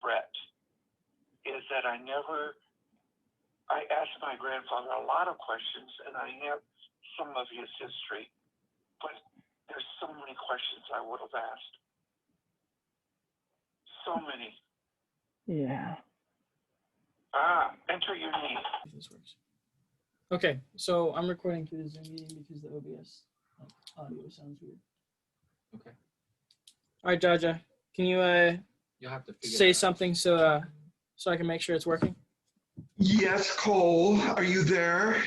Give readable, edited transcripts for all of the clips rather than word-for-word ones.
regret is that I asked my grandfather a lot of questions, and I have some of his history, but there's so many questions I would have asked. So many. Yeah. Enter your name. This works. Okay, so I'm recording through the Zoom meeting because the OBS audio sounds weird. Okay. All right, Jaja, can you You'll have to figure say that out. something so I can make sure it's working? Yes, Cole, are you there?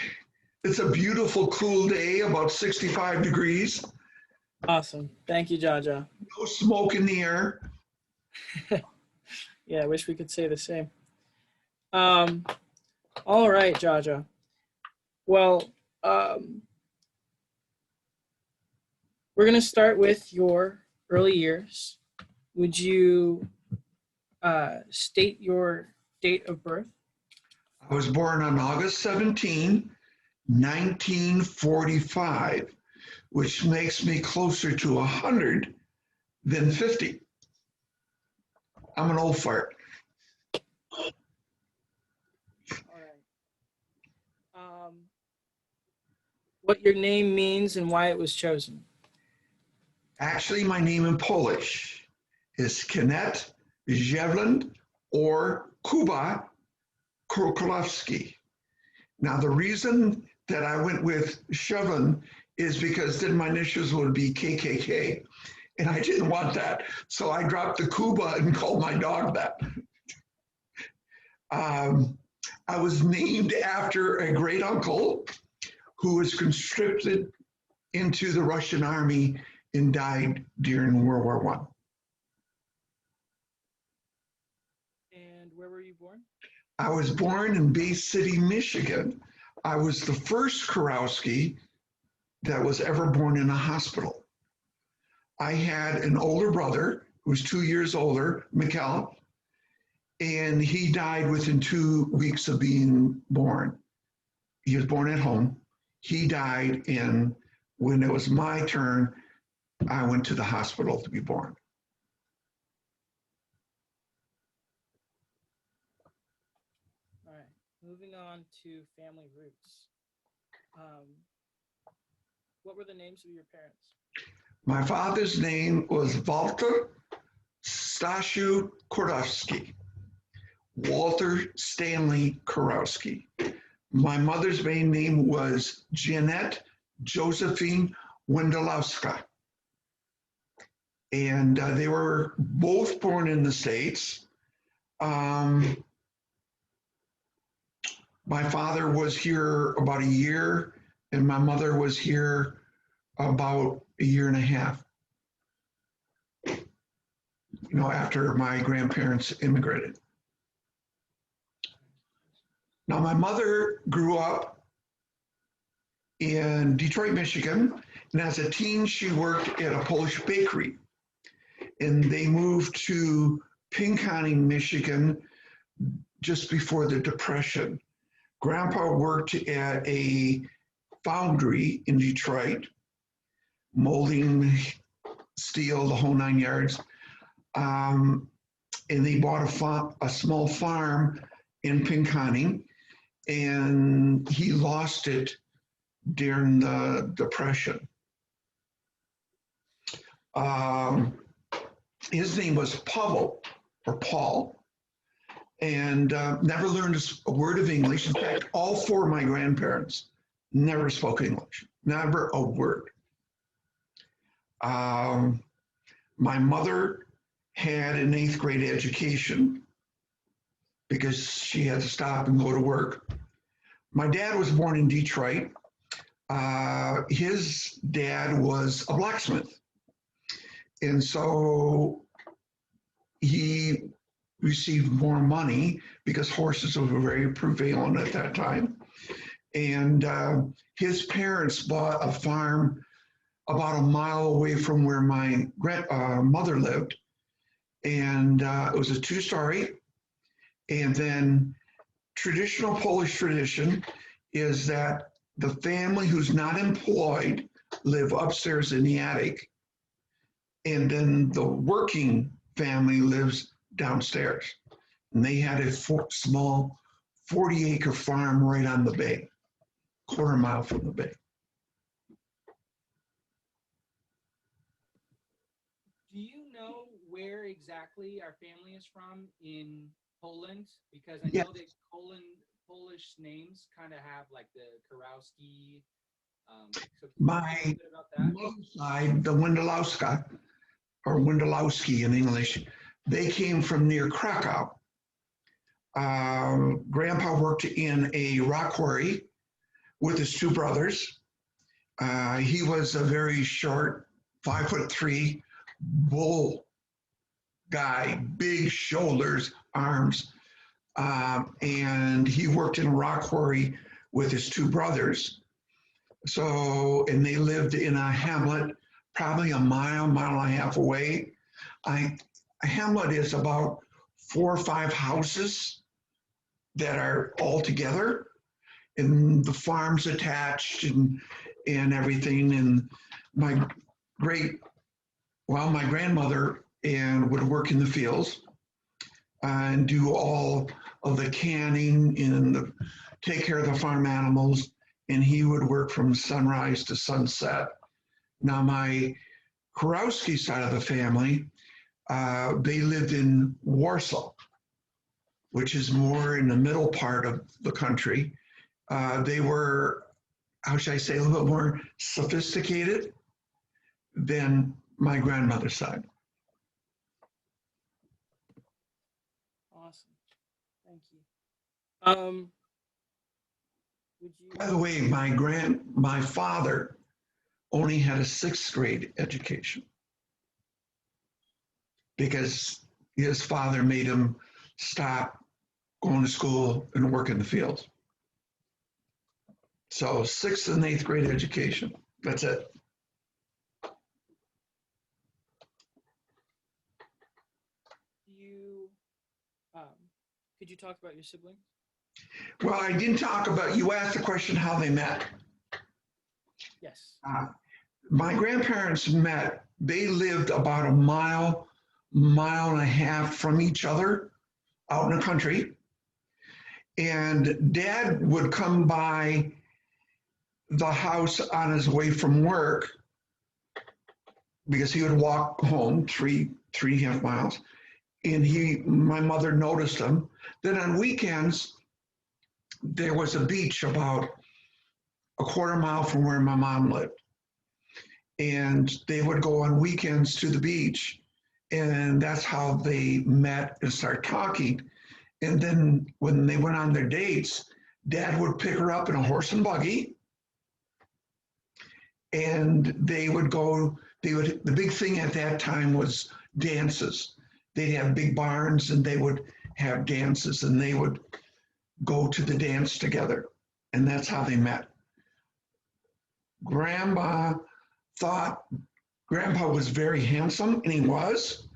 It's a beautiful, cool day, about 65 degrees. Awesome. Thank you, Jaja. No smoke in the air. Yeah, I wish we could say the same. All right, Jaja. Well, we're going to start with your early years. Would you state your date of birth? I was born on August 17, 1945, which makes me closer to 100 than 50. I'm an old fart. All right. What your name means and why it was chosen? Actually, my name in Polish is Kenneth Zjewland or Kuba Krokolowski. Now, the reason that I went with Zjewland is because then my initials would be KKK, and I didn't want that. So I dropped the Kuba and called my dog that. I was named after a great uncle who was conscripted into the Russian army and died during World War I. And where were you born? I was born in Bay City, Michigan. I was the first Kurowski that was ever born in a hospital. I had an older brother who was 2 years older, Mikhail, and he died within 2 weeks of being born. He was born at home. He died, and when it was my turn, I went to the hospital to be born. All right. Moving on to family roots. What were the names of your parents? My father's name was Walter Stasiu Kurowski. Walter Stanley Kurowski. My mother's maiden name was Jeanette Josephine Wendelowska. And they were both born in the States. My father was here about a year, and my mother was here about a year and a half, after my grandparents immigrated. Now, my mother grew up in Detroit, Michigan, and as a teen, she worked at a Polish bakery. And they moved to Pinconning, Michigan, just before the Depression. Grandpa worked at a foundry in Detroit, molding steel, the whole 9 yards. And they bought a small farm in Pinconning, and he lost it during the Depression. His name was Pavel, or Paul, and never learned a word of English. In fact, all four of my grandparents never spoke English, never a word. My mother had an 8th grade education because she had to stop and go to work. My dad was born in Detroit. His dad was a blacksmith. And so he received more money because horses were very prevalent at that time. And his parents bought a farm about a mile away from where my mother lived. And it was a 2-story. And then traditional Polish tradition is that the family who's not employed live upstairs in the attic. And then the working family lives downstairs. And they had a small 40-acre farm right on the bay, quarter mile from the bay. Do you know where exactly our family is from in Poland? Because I Yeah. know that Polish names kind of have like the Kurowski. So can you tell me a My little bit about that? mother's side, the Windolowska, or Windolowski in English, they came from near Krakow. Grandpa worked in a rock quarry with his two brothers. He was a very short, 5'3" bull guy, big shoulders, arms. And he worked in a rock quarry with his two brothers. So, and they lived in a hamlet, probably a mile, mile and a half away. A hamlet is about 4 or 5 houses that are all together, and the farms attached and everything. And my grandmother and would work in the fields and do all of the canning and take care of the farm animals. And he would work from sunrise to sunset. Now, my Kurowski side of the family, they lived in Warsaw, which is more in the middle part of the country. They were, how should I say, a little bit more sophisticated than my grandmother's side. Awesome. Thank you. Would you? By the way, my father only had a 6th grade education because his father made him stop going to school and work in the fields. So 6th and 8th grade education. That's it. Could you talk about your siblings? Well, I didn't talk about, you asked the question how they met. Yes. My grandparents met, they lived about a mile, mile and a half from each other out in the country. And Dad would come by the house on his way from work because he would walk home 3.5 miles. And my mother noticed him. Then on weekends, there was a beach about a quarter mile from where my mom lived. And they would go on weekends to the beach. And that's how they met and started talking. And then when they went on their dates, Dad would pick her up in a horse and buggy. And they would go, the big thing at that time was dances. They'd have big barns and they would have dances and they would go to the dance together. And that's how they met. Grandma thought Grandpa was very handsome, and he was,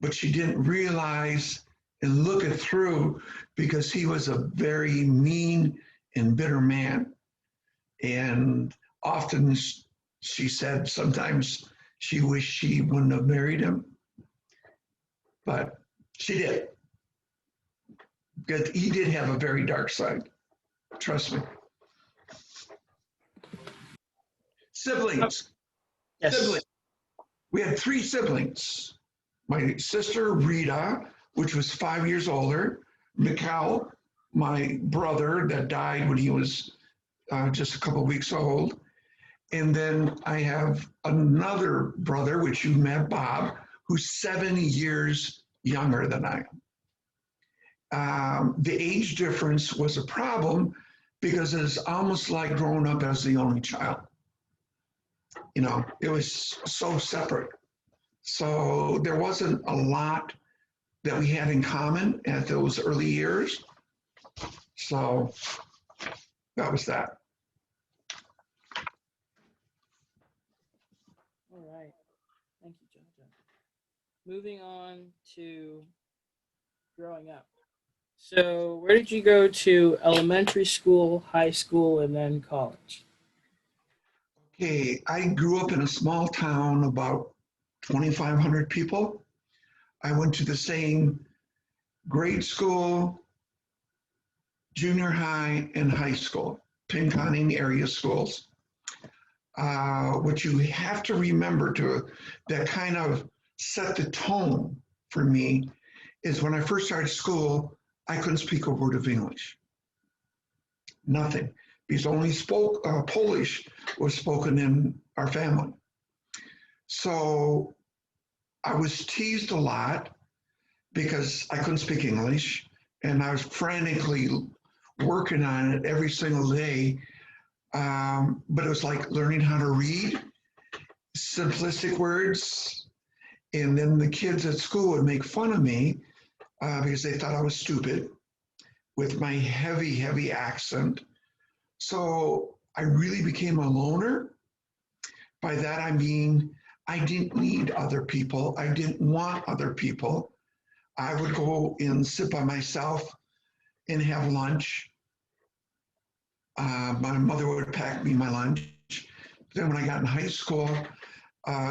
but she didn't realize and look it through because he was a very mean and bitter man. And often she said sometimes she wished she wouldn't have married him, but she did. Because he did have a very dark side, trust me. Siblings. Yes. Siblings. We had 3 siblings. My sister, Rita, which was 5 years older. Mikhail, my brother that died when he was just a couple of weeks old. And then I have another brother, which you met, Bob, who's 7 years younger than I am. The age difference was a problem because it's almost like growing up as the only child. You know, it was so separate. So there wasn't a lot that we had in common at those early years. So that was that. All right. Thank you, John. Moving on to growing up. So, where did you go to elementary school, high school, and then college? Okay, I grew up in a small town, about 2,500 people. I went to the same grade school, junior high, and high school, Pinconning area schools. What you have to remember that kind of set the tone for me is when I first started school, I couldn't speak a word of English. Nothing. Because only Polish was spoken in our family. So I was teased a lot because I couldn't speak English, and I was frantically working on it every single day. But it was like learning how to read simplistic words. And then the kids at school would make fun of me because they thought I was stupid with my heavy, heavy accent. So I really became a loner. By that, I mean, I didn't need other people. I didn't want other people. I would go and sit by myself and have lunch. My mother would pack me my lunch. Then when I got in high school,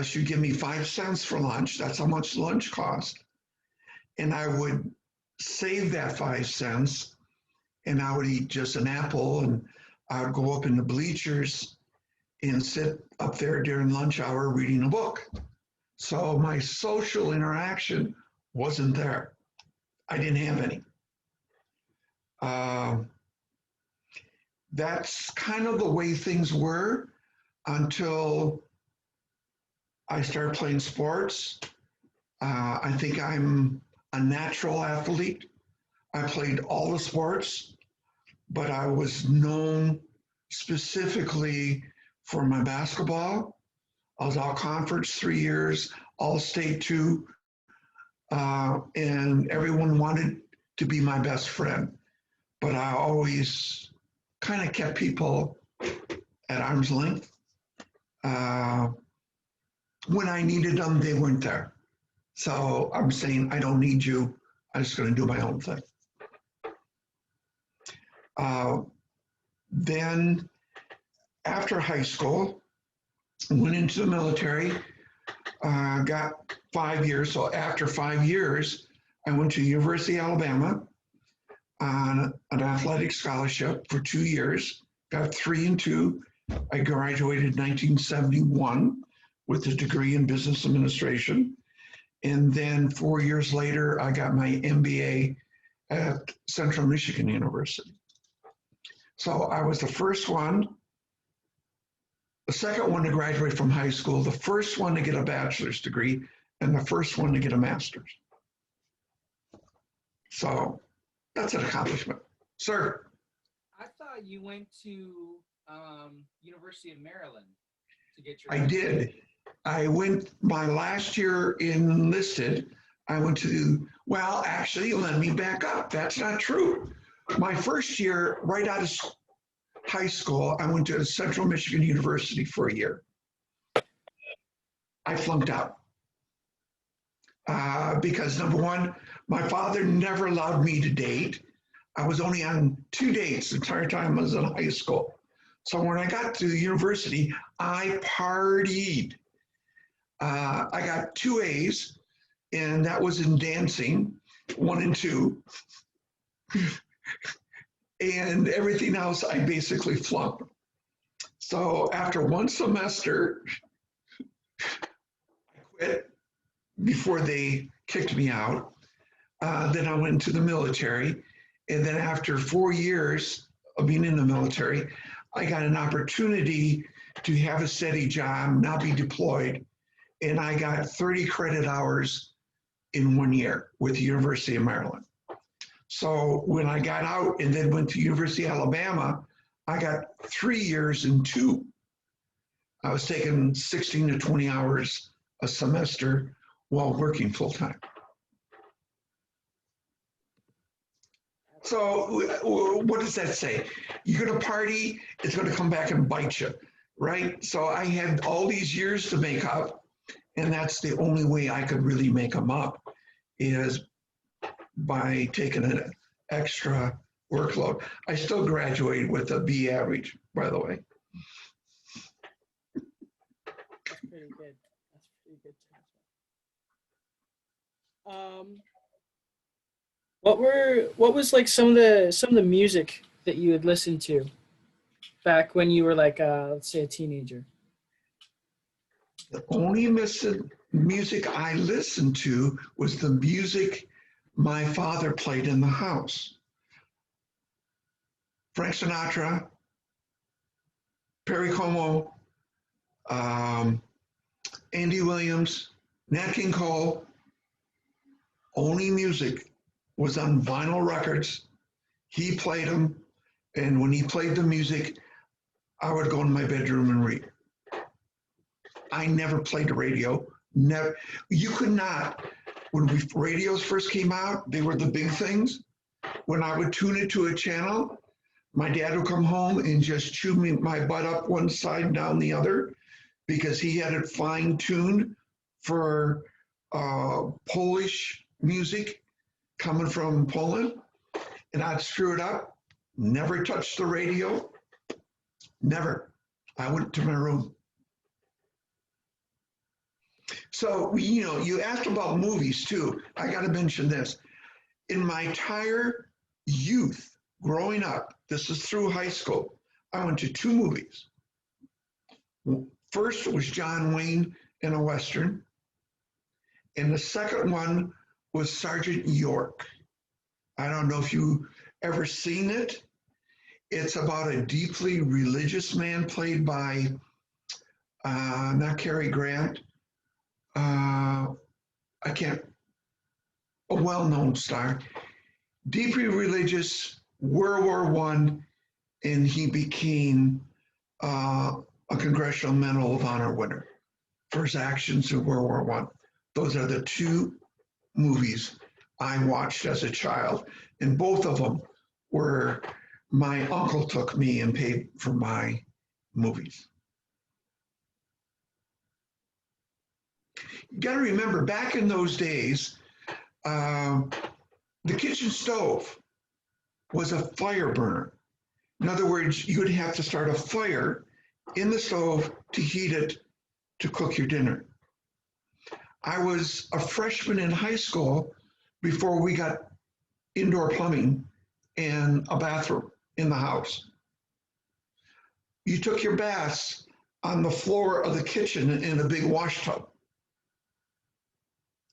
she would give me 5 cents for lunch. That's how much lunch cost. And I would save that 5 cents and I would eat just an apple, and I would go up in the bleachers and sit up there during lunch hour reading a book. So my social interaction wasn't there. I didn't have any. That's kind of the way things were until I started playing sports. I think I'm a natural athlete. I played all the sports, but I was known specifically for my basketball. I was all conference 3 years, all state 2, and everyone wanted to be my best friend. But I always kind of kept people at arm's length. When I needed them, they weren't there. So I'm saying, I don't need you. I'm just going to do my own thing. Then after high school, went into the military, got 5 years. So after 5 years, I went to University of Alabama on an athletic scholarship for 2 years, got 3 and 2. I graduated in 1971 with a degree in business administration. And then 4 years later, I got my MBA at Central Michigan University. So I was the first one, the second one to graduate from high school, the first one to get a bachelor's degree, and the first one to get a master's. So that's an accomplishment. Sir? I thought you went to University of Maryland to get your. I did. I went my last year enlisted. I went to, well, actually, let me back up. That's not true. My first year, right out of high school, I went to Central Michigan University for a year. I flunked out because number one, my father never allowed me to date. I was only on 2 dates the entire time I was in high school. So when I got to the university, I partied. I got 2 A's, and that was in dancing, 1 and 2. And everything else, I basically flunked. So after 1 semester, I quit before they kicked me out. Then I went into the military. And then after 4 years of being in the military, I got an opportunity to have a steady job, not be deployed. And I got 30 credit hours in 1 year with the University of Maryland. So when I got out and then went to University of Alabama, I got 3 years in 2. I was taking 16 to 20 hours a semester while working full time. So what does that say? You're going to party, it's going to come back and bite you, right? So I had all these years to make up, and that's the only way I could really make them up is by taking an extra workload. I still graduated with a B average, by the way. That's pretty good. That's pretty good. What was like some of the music that you would listen to back when you were like let's say a teenager? The only music I listened to was the music my father played in the house. Frank Sinatra, Perry Como, Andy Williams, Nat King Cole. Only music was on vinyl records. He played them, and when he played the music, I would go in my bedroom and read. I never played the radio. Never. You could not. When radios first came out, they were the big things. When I would tune it to a channel, my dad would come home and just chew my butt up one side and down the other because he had it fine tuned for Polish music coming from Poland. And I'd screw it up, never touched the radio, never. I went to my room. So, you asked about movies too. I got to mention this. In my entire youth growing up, this is through high school, I went to 2 movies. First was John Wayne in a Western, and the second one was Sergeant York. I don't know if you ever seen it. It's about a deeply religious man played by, not Cary Grant, a well-known star, deeply religious, World War I, and he became a Congressional Medal of Honor winner for his actions in World War I. Those are the 2 movies I watched as a child, and both of them were my uncle took me and paid for my movies. You got to remember, back in those days, the kitchen stove was a fire burner. In other words, you would have to start a fire in the stove to heat it to cook your dinner. I was a freshman in high school before we got indoor plumbing and a bathroom in the house. You took your baths on the floor of the kitchen in a big wash tub.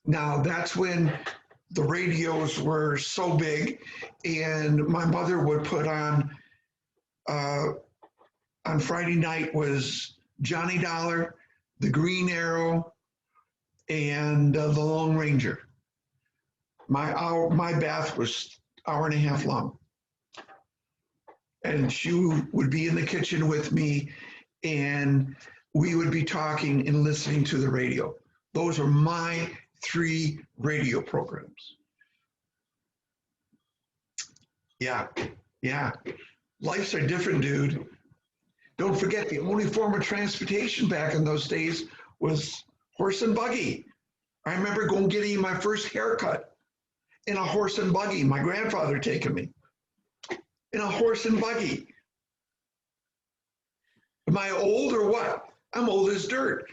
Now, that's when the radios were so big, and my mother would put on Friday night was Johnny Dollar, the Green Arrow, and the Lone Ranger. My bath was hour and a half long. And she would be in the kitchen with me, and we would be talking and listening to the radio. Those are my 3 radio programs. Yeah. Lives are different, dude. Don't forget, the only form of transportation back in those days was horse and buggy. I remember getting my first haircut in a horse and buggy, my grandfather taking me in a horse and buggy. Am I old or what? I'm old as dirt.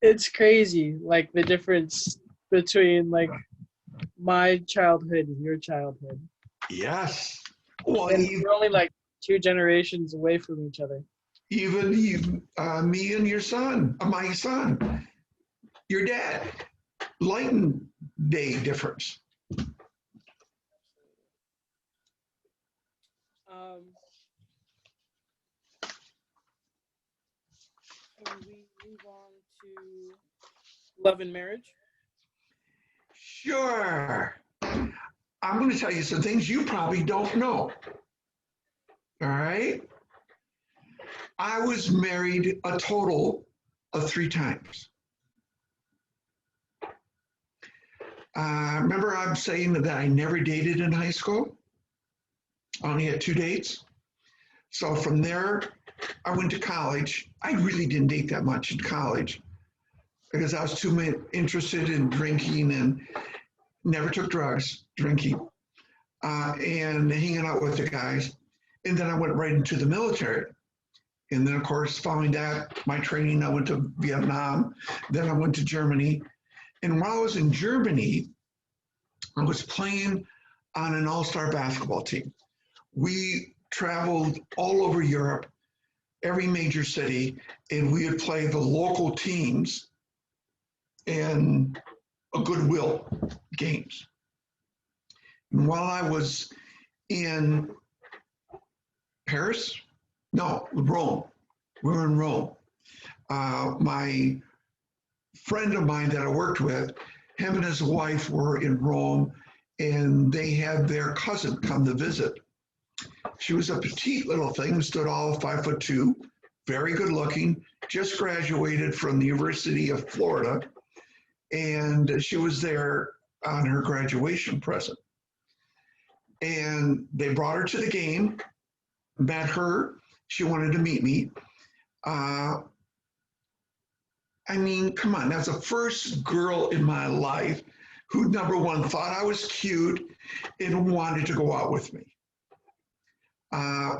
It's crazy, like the difference between like my childhood and your childhood. Yes. Well, And we're only like 2 generations away from each other. even me and your son, my son, your dad, light and day difference. Can we move on to love and marriage? Sure. I'm going to tell you some things you probably don't know. All right. I was married a total of 3 times. Remember I'm saying that I never dated in high school? I only had 2 dates. So from there, I went to college. I really didn't date that much in college because I was too interested in drinking and never took drugs, drinking, and hanging out with the guys. And then I went right into the military. And then, of course, following that, my training, I went to Vietnam. Then I went to Germany. And while I was in Germany, I was playing on an all-star basketball team. We traveled all over Europe, every major city, and we would play the local teams in a goodwill games. And while I was in Paris, no, Rome, we were in Rome. My friend of mine that I worked with, him and his wife were in Rome, and they had their cousin come to visit. She was a petite little thing, stood all 5'2", very good looking, just graduated from the University of Florida, and she was there on her graduation present. And they brought her to the game, met her, she wanted to meet me. I mean, come on, that's the first girl in my life who, number one, thought I was cute and wanted to go out with me.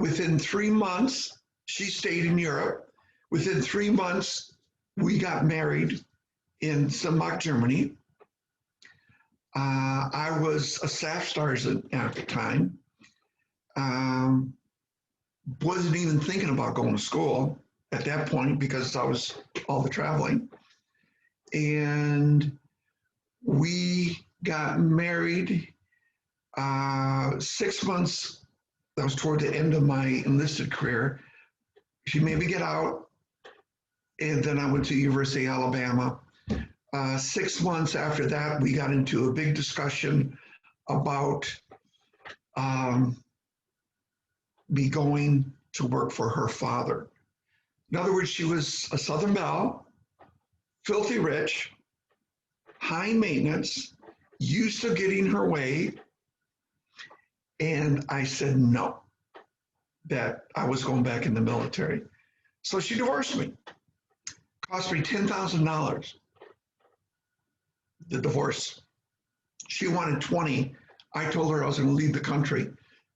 Within 3 months, she stayed in Europe. Within 3 months, we got married in Sambach, Germany. I was a staff sergeant at the time. Wasn't even thinking about going to school at that point because I was all the traveling. And we got married 6 months. That was toward the end of my enlisted career. She made me get out, and then I went to University of Alabama. 6 months after that, we got into a big discussion about me going to work for her father. In other words, she was a Southern belle, filthy rich, high maintenance, used to getting her way. And I said no, that I was going back in the military. So she divorced me. Cost me $10,000, the divorce. She wanted 20. I told her I was going to leave the country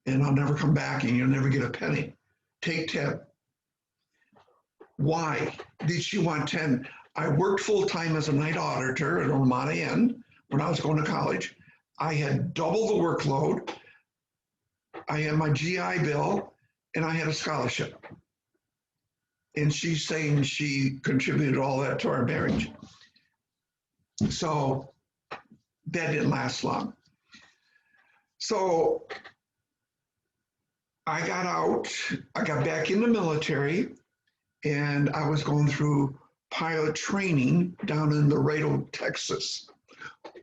and I'll never come back and you'll never get a penny. Take 10. Why did she want 10? I worked full-time as a night auditor at Ramada Inn when I was going to college. I had double the workload. I had my GI Bill, and I had a scholarship. And she's saying she contributed all that to our marriage. So that didn't last long. So I got out, I got back in the military, and I was going through pilot training down in Laredo, Texas.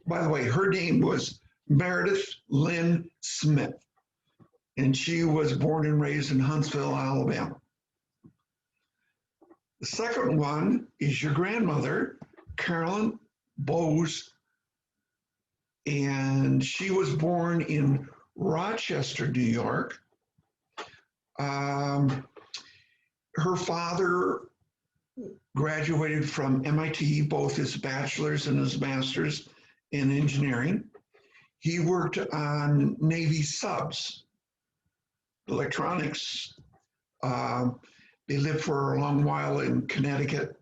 By the way, her name was Meredith Lynn Smith, and she was born and raised in Huntsville, Alabama. The second one is your grandmother, Carolyn Bowes, and she was born in Rochester, New York. Her father graduated from MIT, both his bachelor's and his master's in engineering. He worked on Navy subs, electronics. They lived for a long while in Connecticut.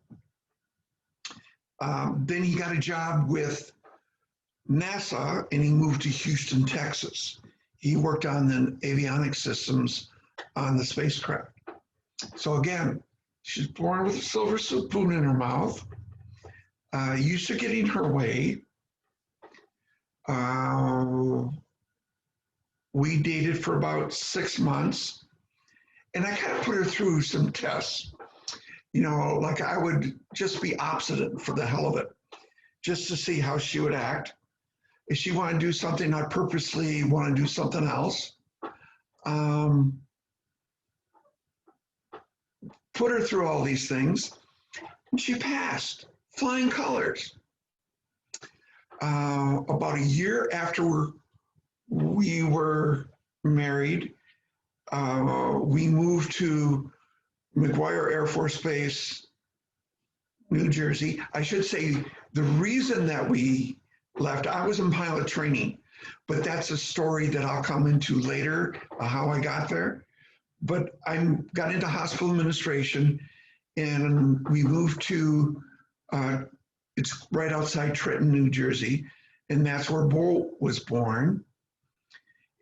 Then he got a job with NASA and he moved to Houston, Texas. He worked on the avionics systems on the spacecraft. So again, she's born with a silver spoon in her mouth, used to getting her way. We dated for about 6 months, and I kind of put her through some tests. You know, like I would just be obstinate for the hell of it, just to see how she would act. If she wanted to do something, I'd purposely want to do something else. Put her through all these things, and she passed, flying colors. About a year after we were married, we moved to McGuire Air Force Base, New Jersey. I should say the reason that we left, I was in pilot training, but that's a story that I'll come into later, how I got there. but I got into hospital administration, and we moved to, it's right outside Trenton, New Jersey, and that's where Bo was born.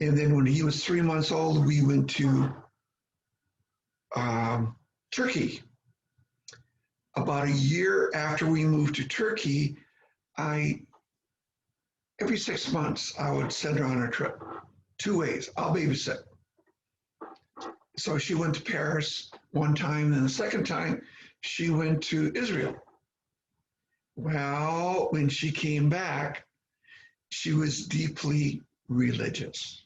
And then when he was 3 months old, we went to Turkey. About a year after we moved to Turkey, every 6 months, I would send her on a trip, 2 ways. I'll babysit. So she went to Paris one time, and the second time she went to Israel. Well, when she came back, she was deeply religious.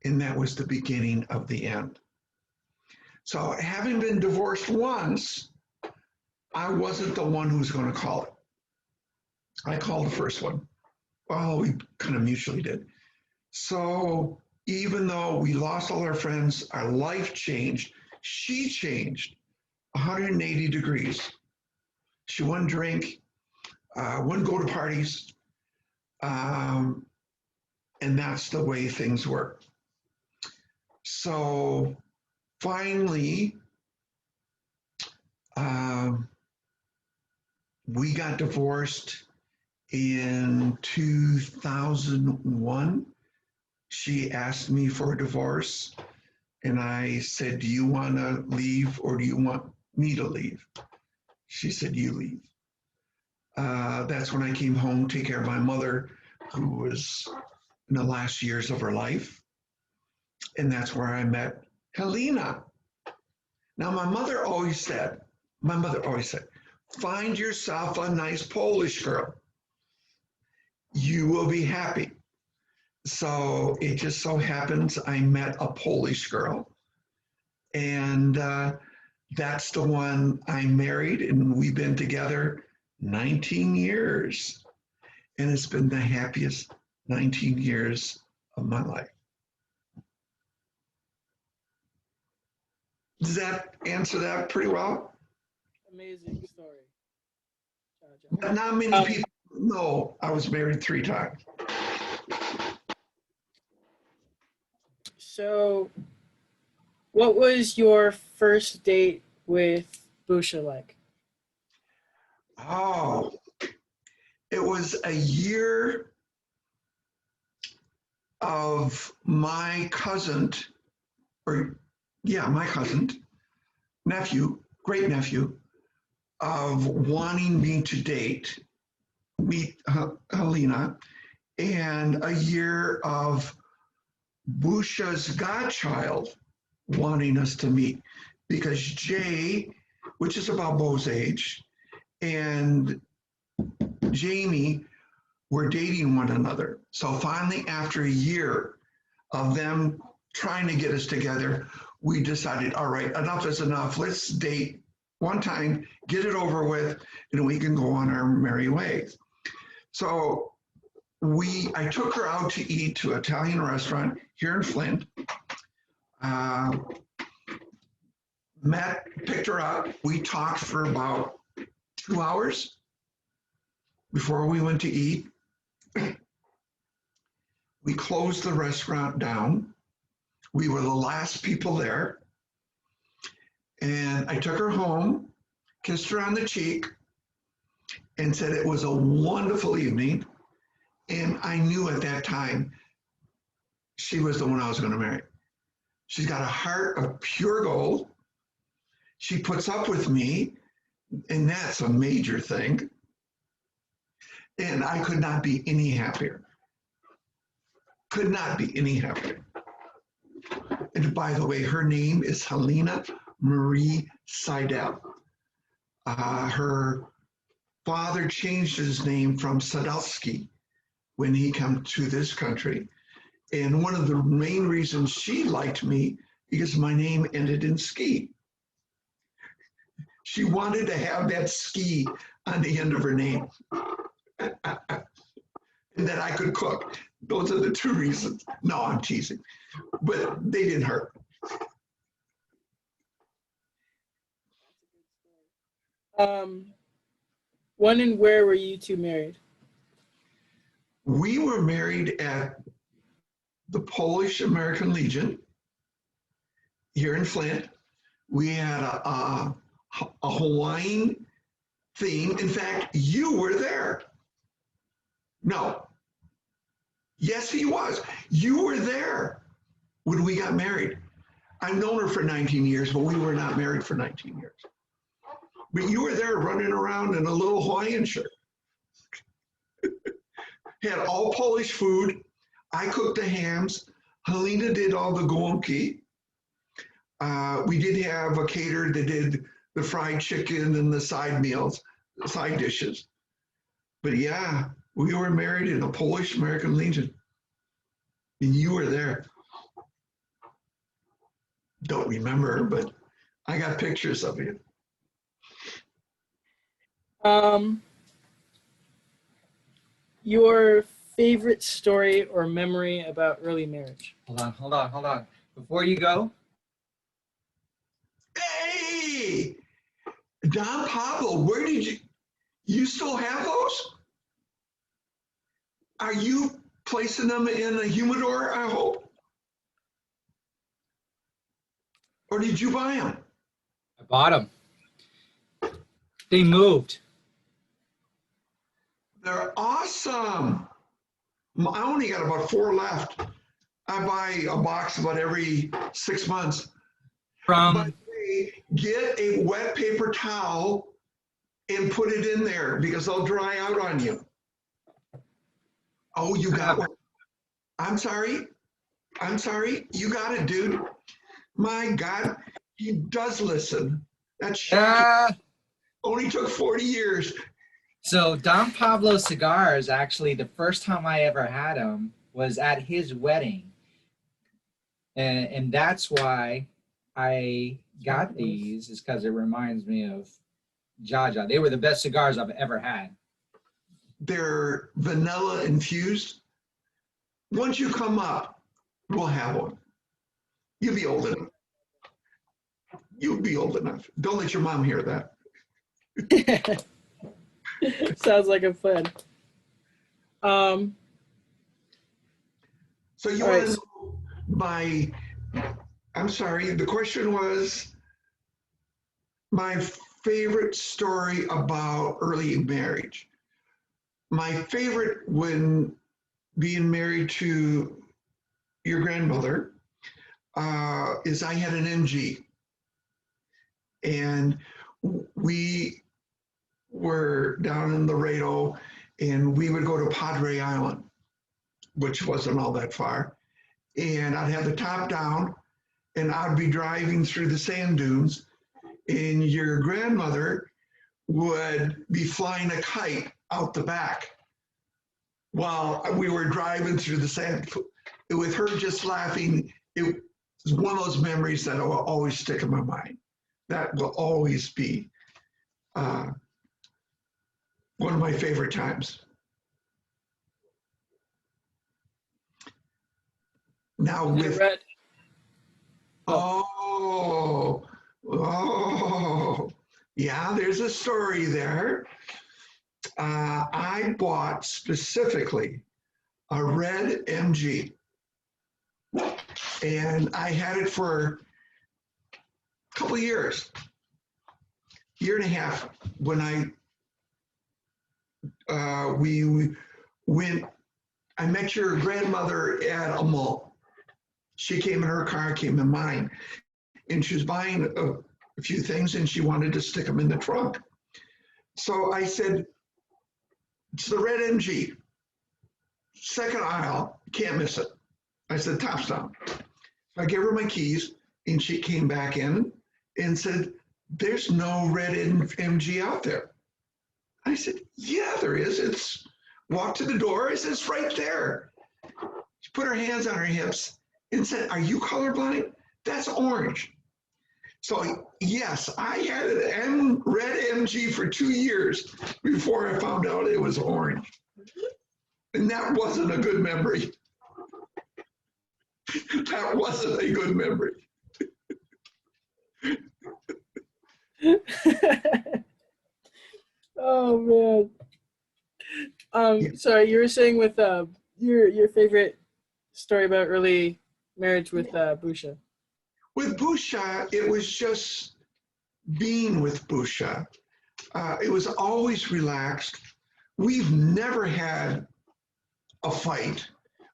And that was the beginning of the end. So having been divorced once, I wasn't the one who was going to call it. I called the first one. Well, we kind of mutually did. So even though we lost all our friends, our life changed. She changed 180 degrees. She wouldn't drink, wouldn't go to parties. And that's the way things work. So finally, we got divorced in 2001. She asked me for a divorce, and I said, do you want to leave or do you want me to leave? She said, you leave. That's when I came home to take care of my mother, who was in the last years of her life. And that's where I met Helena. Now, my mother always said, find yourself a nice Polish girl. You will be happy. So it just so happens I met a Polish girl, and that's the one I married, and we've been together 19 years, and it's been the happiest 19 years of my life. Does that answer that pretty well? Amazing story. But not many people know I was married 3 times. So, what was your first date with Busha like? Oh, it was a year of my cousin, nephew, great nephew, of wanting me to meet Helena, and a year of Busha's godchild wanting us to meet, because Jay, which is about Bo's age, and Jamie were dating one another. So finally, after a year of them trying to get us together, we decided, all right, enough is enough. Let's date one time, get it over with, and we can go on our merry ways. So I took her out to eat to an Italian restaurant here in Flint. Matt picked her up. We talked for about 2 hours before we went to eat. We closed the restaurant down. We were the last people there. And I took her home, kissed her on the cheek, and said it was a wonderful evening. And I knew at that time she was the one I was going to marry. She's got a heart of pure gold. She puts up with me, and that's a major thing. And I could not be any happier. Could not be any happier. And by the way, her name is Helena Marie Seidel. Her father changed his name from Sadowski when he came to this country. And one of the main reasons she liked me because my name ended in ski. She wanted to have that ski on the end of her name. And that I could cook. Those are the 2 reasons. No, I'm teasing. But they didn't hurt. When and where were you 2 married? We were married at the Polish American Legion here in Flint. We had a Hawaiian theme. In fact, you were there. No. Yes, he was. You were there when we got married. I've known her for 19 years, but we were not married for 19 years. But you were there running around in a little Hawaiian shirt. Had all Polish food. I cooked the hams. Helena did all the gołąbki. We did have a caterer that did the fried chicken and the side meals, the side dishes. But yeah, we were married in a Polish American Legion. And you were there. Don't remember, but I got pictures of you. Your favorite story or memory about early marriage? Hold on. Before you go, Hey, Don Pablo, where did you still have those? Are you placing them in a humidor, I hope? Or did you buy them? I bought them. They moved. They're awesome. I only got about 4 left. I buy a box about every 6 months. But get a wet paper towel and put it in there because they'll dry out on you. Oh, you got one. I'm sorry. You got it, dude. My God, he does listen. That's shocking. Only took 40 years. So Don Pablo cigars, actually, the first time I ever had them was at his wedding. And that's why I got these, is because it reminds me of Jaja. They were the best cigars I've ever had. They're vanilla infused. Once you come up, we'll have one. You'll be old enough. You'll be old enough. Don't let your mom hear that. Sounds like a plan. So you All want right. to know I'm sorry, the question was my favorite story about early marriage. My favorite when being married to your grandmother is I had an MG. And we were down in Laredo and we would go to Padre Island, which wasn't all that far. And I'd have the top down and I'd be driving through the sand dunes and your grandmother would be flying a kite out the back while we were driving through the sand with her just laughing. It was one of those memories that will always stick in my mind. That will always be one of my favorite times. Now with yeah, there's a story there. I bought specifically a red MG, and I had it for a couple of years, year and a half. When we went, I met your grandmother at a mall. She came in her car, came in mine, and she was buying a few things and she wanted to stick them in the trunk. So I said, it's the red MG, second aisle, can't miss it. I said, tops down. So I gave her my keys and she came back in and said, there's no red MG out there. I said, yeah, there is. It's walked to the door. I said, it's right there. She put her hands on her hips and said, are you colorblind? That's orange. So yes, I had a red MG for 2 years before I found out it was orange. And that wasn't a good memory. That wasn't a good memory. Oh man. Sorry, you were saying with your favorite story about early marriage with Busha. With Busha, it was just being with Busha. It was always relaxed. We've never had a fight.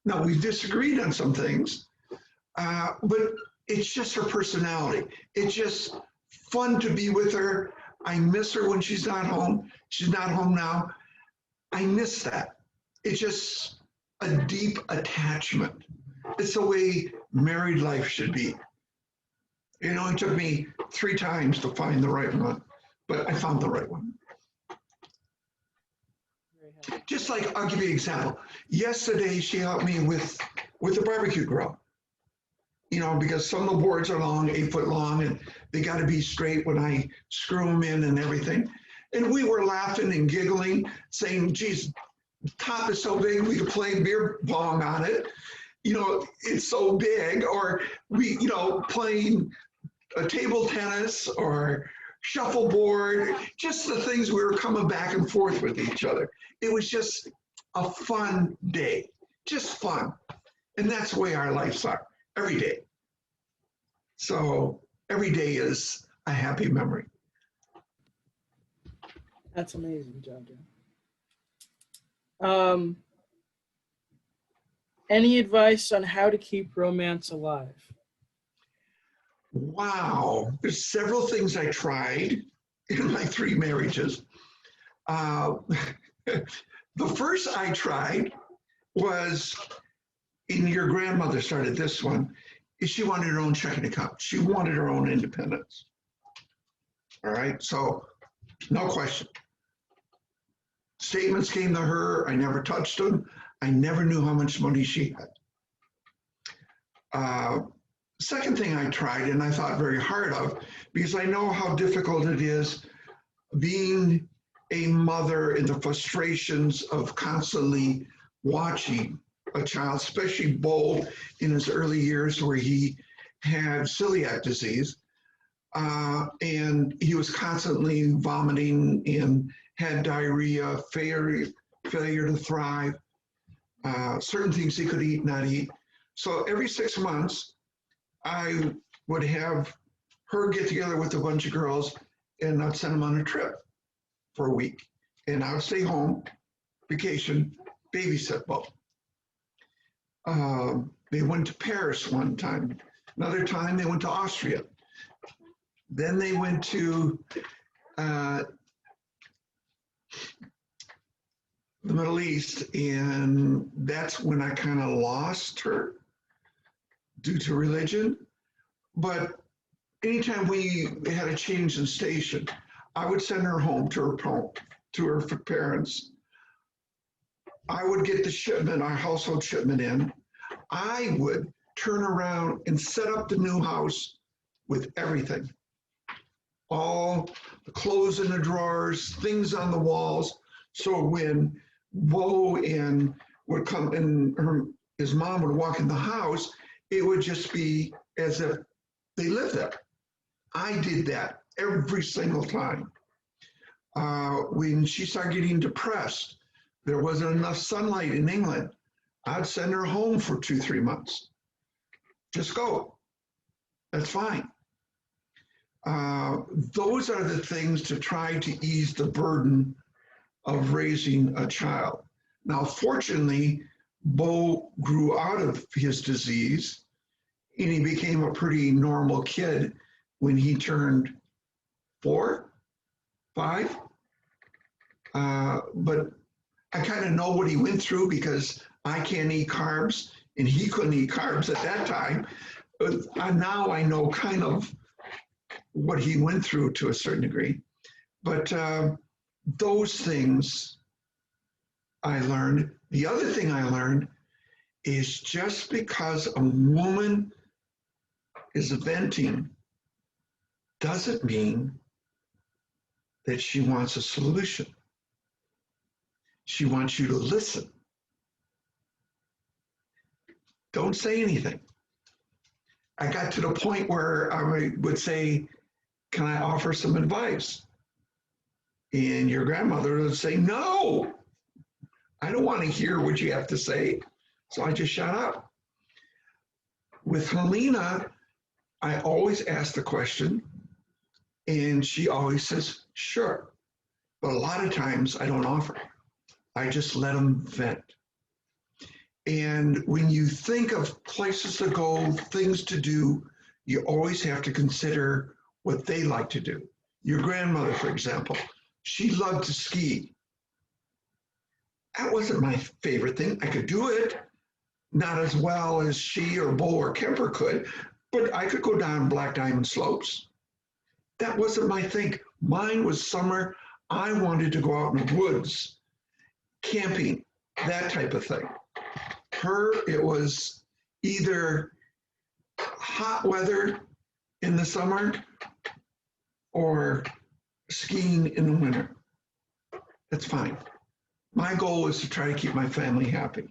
Now, we disagreed on some things, but it's just her personality. It's just fun to be with her. I miss her when she's not home. She's not home now. I miss that. It's just a deep attachment. It's the way married life should be. You know, it took me 3 times to find the right one, but I found the right one. Very helpful. Just like, I'll give you an example. Yesterday, she helped me with the barbecue grill. You know, because some of the boards are long, 8 foot long, and they got to be straight when I screw them in and everything. And we were laughing and giggling, saying, geez, the top is so big, we could play beer pong on it. You know, it's so big. Or we, you know, playing a table tennis or shuffleboard, just the things we were coming back and forth with each other. It was just a fun day, just fun. And that's the way our lives are, every day. So every day is a happy memory. That's amazing, Jojo. Any advice on how to keep romance alive? Wow, there's several things I tried in my 3 marriages. The first I tried was, and your grandmother started this one, is she wanted her own checking account. She wanted her own independence. All right, so no question. Statements came to her, I never touched them. I never knew how much money she had. Second thing I tried, and I thought very hard of, because I know how difficult it is being a mother and the frustrations of constantly watching a child, especially Bo in his early years where he had celiac disease. And he was constantly vomiting and had diarrhea, failure to thrive, certain things he could eat, not eat. So every 6 months, I would have her get together with a bunch of girls and I'd send them on a trip for a week. And I would stay home, vacation, babysit Bo. They went to Paris one time. Another time they went to Austria. Then they went to the Middle East, and that's when I kind of lost her due to religion. But anytime we had a change in station, I would send her home to her parents. I would get the shipment, our household shipment in. I would turn around and set up the new house with everything. All the clothes in the drawers, things on the walls. So when Bo would come and his mom would walk in the house, it would just be as if they lived there. I did that every single time. When she started getting depressed, there wasn't enough sunlight in England. I'd send her home for 2-3 months. Just go. That's fine. Those are the things to try to ease the burden of raising a child. Now, fortunately, Bo grew out of his disease and he became a pretty normal kid when he turned 4, 5. But I kind of know what he went through because I can't eat carbs and he couldn't eat carbs at that time. But now I know kind of what he went through to a certain degree. But those things I learned. The other thing I learned is just because a woman is venting doesn't mean that she wants a solution. She wants you to listen. Don't say anything. I got to the point where I would say, can I offer some advice? And your grandmother would say, no, I don't want to hear what you have to say. So I just shut up. With Helena, I always ask the question, and she always says, sure. But a lot of times I don't offer. I just let them vent. And when you think of places to go, things to do, you always have to consider what they like to do. Your grandmother, for example, she loved to ski. That wasn't my favorite thing. I could do it, not as well as she or Bo or Kemper could, but I could go down Black Diamond slopes. That wasn't my thing. Mine was summer. I wanted to go out in the woods, camping, that type of thing. Her, it was either hot weather in the summer or skiing in the winter. That's fine. My goal is to try to keep my family happy.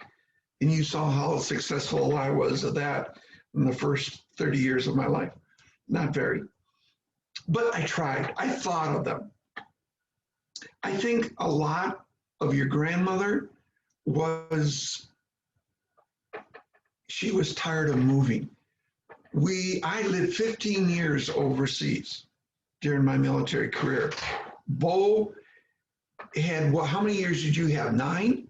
And you saw how successful I was at that in the first 30 years of my life. Not very. But I tried. I thought of them. I think a lot of your grandmother was, she was tired of moving. I lived 15 years overseas during my military career. Bo had, well, how many years did you have? 9?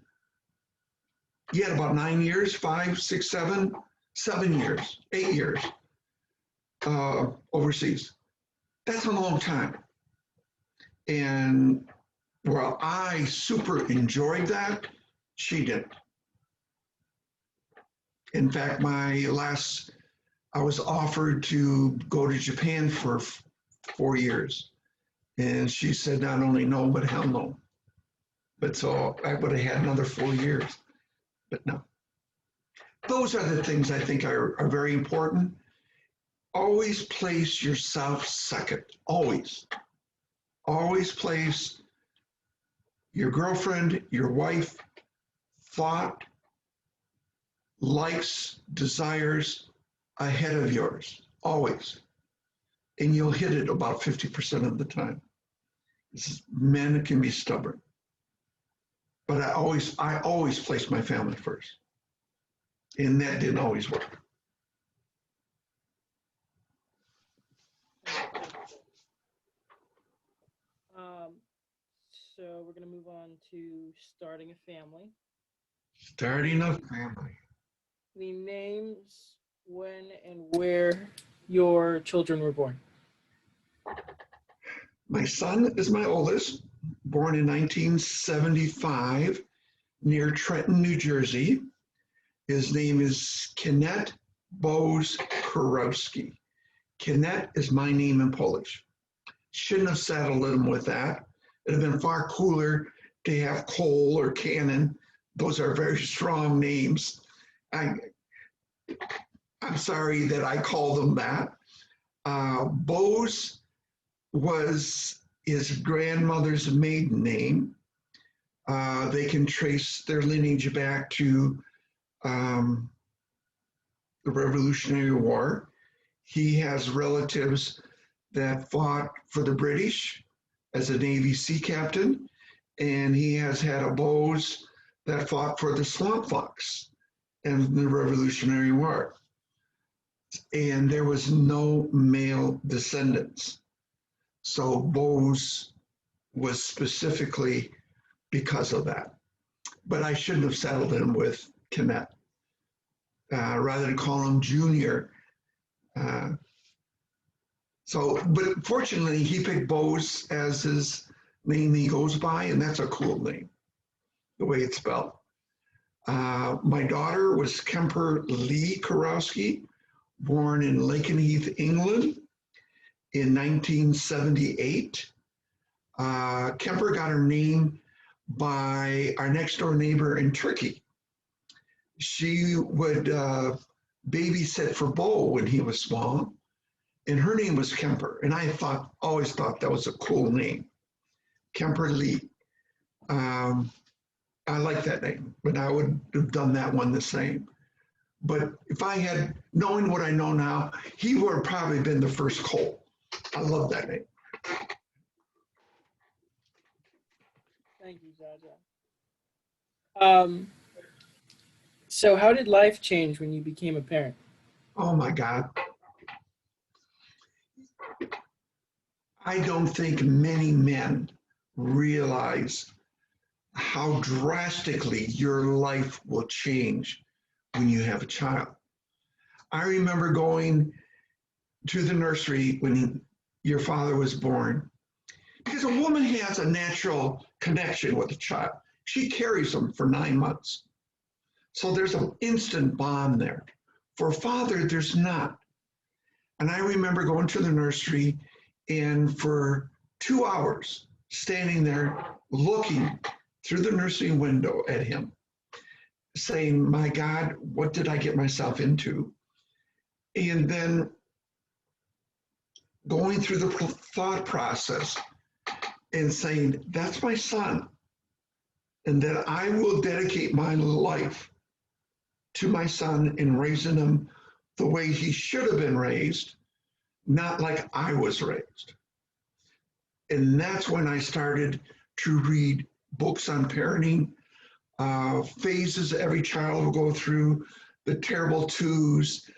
You had about 9 years, 5, 6, 7 years, 8 years overseas. That's a long time. And while I super enjoyed that, she didn't. In fact, I was offered to go to Japan for 4 years. And she said, not only no, but hell no. But so I would have had another 4 years, but no. Those are the things I think are very important. Always place yourself second, always. Always place your girlfriend, your wife, thought, likes, desires ahead of yours, always. And you'll hit it about 50% of the time. Men can be stubborn. But I always place my family first. And that didn't always work. So we're going to move on to starting a family. Starting a family. The names, when and where your children were born. My son is my oldest, born in 1975 near Trenton, New Jersey. His name is Kenneth Bose Kurowski. Kenneth is my name in Polish. Shouldn't have saddled him with that. It'd have been far cooler to have Cole or Cannon. Those are very strong names. I'm sorry that I called them that. Bose was his grandmother's maiden name. They can trace their lineage back to the Revolutionary War. He has relatives that fought for the British as a Navy sea captain, and he has had a Bose that fought for the Swamp Fox in the Revolutionary War. And there was no male descendants. So Bose was specifically because of that. But I shouldn't have settled him with Kenneth. Rather than call him Junior. But fortunately, he picked Bose as his name he goes by, and that's a cool name, the way it's spelled. My daughter was Kemper Lee Kurowski, born in Lakenheath, England in 1978. Kemper got her name by our next door neighbor in Turkey. She would babysit for Bo when he was small, and her name was Kemper. And I always thought that was a cool name, Kemper Lee. I like that name, but I would have done that one the same. But if I had, knowing what I know now, he would have probably been the first Cole. I love that name. Thank you, Jaja. So how did life change when you became a parent? Oh my God. I don't think many men realize how drastically your life will change when you have a child. I remember going to the nursery when your father was born, because a woman has a natural connection with a child. She carries them for 9 months. So there's an instant bond there. For a father, there's not. And I remember going to the nursery and for 2 hours standing there looking through the nursery window at him, saying, my God, what did I get myself into? And then going through the thought process and saying, that's my son, and that I will dedicate my life to my son in raising him the way he should have been raised, not like I was raised. And that's when I started to read books on parenting, phases every child will go through, the terrible twos,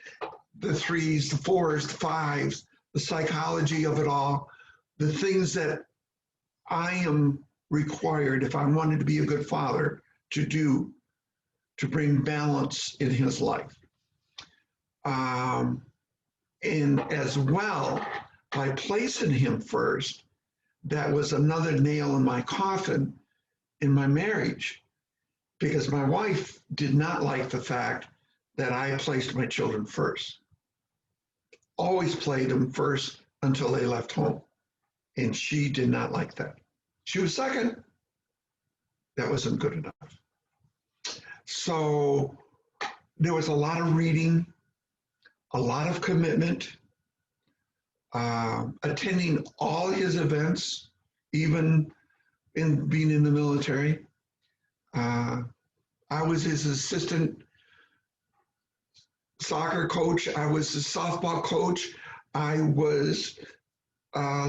the threes, the fours, the fives, the psychology of it all, the things that I am required, if I wanted to be a good father, to do to bring balance in his life. And as well, by placing him first, that was another nail in my coffin in my marriage, because my wife did not like the fact that I placed my children first. Always played them first until they left home. And she did not like that. She was second. That wasn't good enough. So there was a lot of reading, a lot of commitment, attending all his events, even in being in the military. I was his assistant soccer coach. I was his softball coach. I was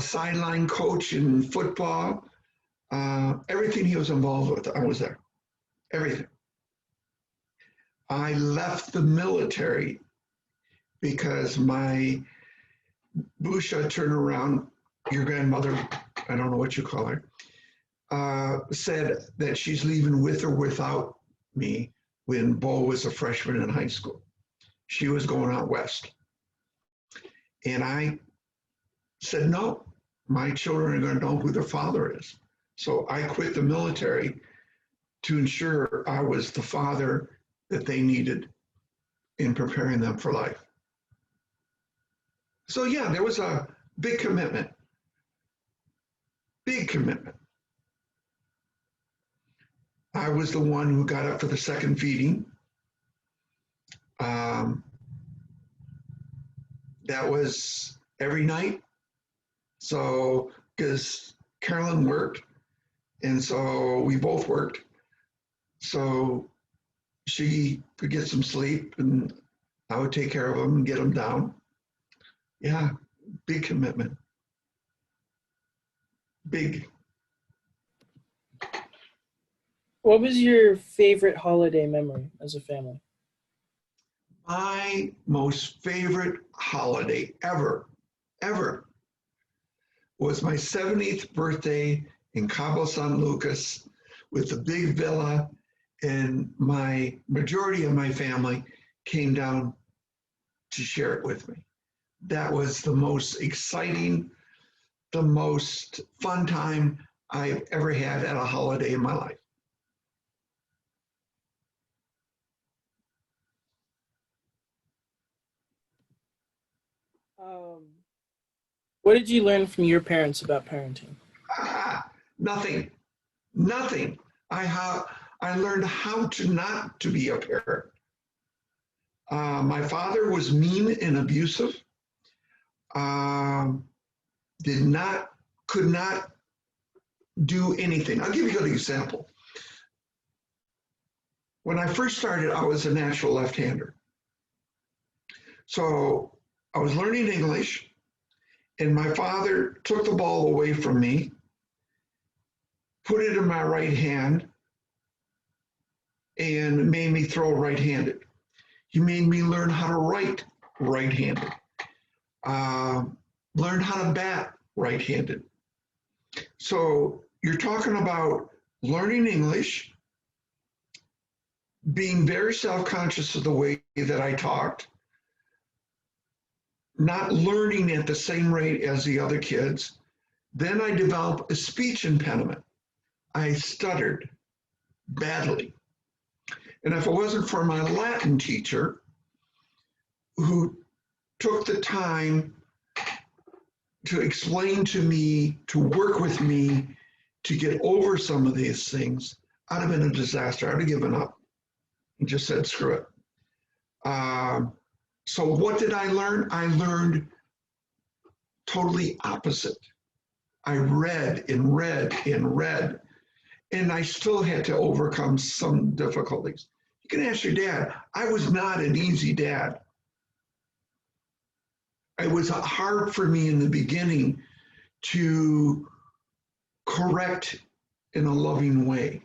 sideline coach in football. Everything he was involved with, I was there. Everything. I left the military because my Busha turned around, your grandmother, I don't know what you call her, said that she's leaving with or without me when Bo was a freshman in high school. She was going out west. And I said, no, my children are going to know who their father is. So I quit the military to ensure I was the father that they needed in preparing them for life. So yeah, there was a big commitment. Big commitment. I was the one who got up for the second feeding. That was every night. So, because Carolyn worked, and so we both worked. So she could get some sleep, and I would take care of them and get them down. Yeah, big commitment. Big. What was your favorite holiday memory as a family? My most favorite holiday ever was my 70th birthday in Cabo San Lucas with the big villa, and my majority of my family came down to share it with me. That was the most exciting, the most fun time I've ever had at a holiday in my life. What did you learn from your parents about parenting? Nothing. I learned how to not to be a parent. My father was mean and abusive. Could not do anything. I'll give you a good example. When I first started, I was a natural left-hander. So I was learning English, and my father took the ball away from me, put it in my right hand, and made me throw right-handed. He made me learn how to write right-handed, learn how to bat right-handed. So you're talking about learning English, being very self-conscious of the way that I talked, not learning at the same rate as the other kids. Then I developed a speech impediment. I stuttered badly. And if it wasn't for my Latin teacher, who took the time to explain to me, to work with me, to get over some of these things, I'd have been a disaster. I'd have given up and just said, screw it. So what did I learn? I learned totally opposite. I read and read and read, and I still had to overcome some difficulties. You can ask your dad. I was not an easy dad. It was hard for me in the beginning to correct in a loving way.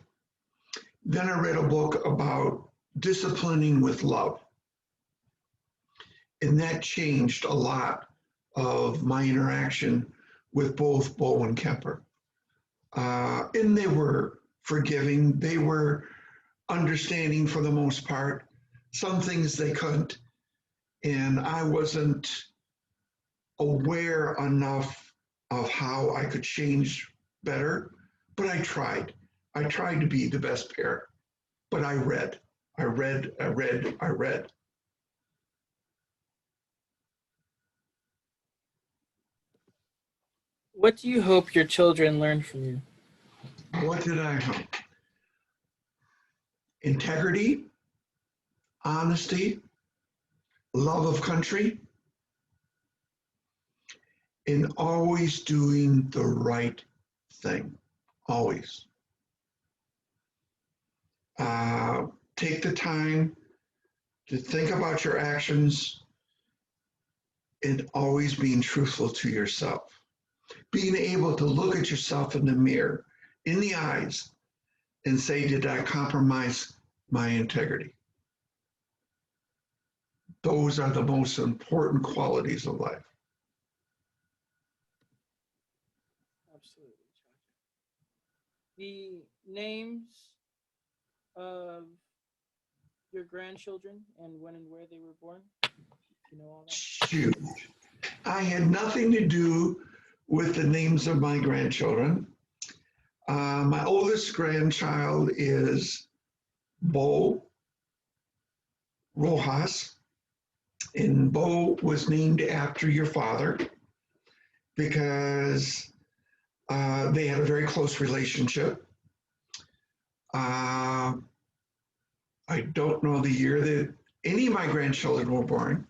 Then I read a book about disciplining with love. And that changed a lot of my interaction with both Bo and Kemper. And they were forgiving. They were understanding for the most part. Some things they couldn't. And I wasn't aware enough of how I could change better, but I tried. I tried to be the best parent, but I read. What do you hope your children learn from you? What did I hope? Integrity, honesty, love of country, and always doing the right thing. Always. Take the time to think about your actions and always being truthful to yourself. Being able to look at yourself in the mirror, in the eyes, and say, did I compromise my integrity? Those are the most important qualities of life. Absolutely. The names of your grandchildren and when and where they were born? You know all that? Shoot. I had nothing to do with the names of my grandchildren. My oldest grandchild is Bo Rojas, and Bo was named after your father because they had a very close relationship. I don't know the year that any of my grandchildren were born.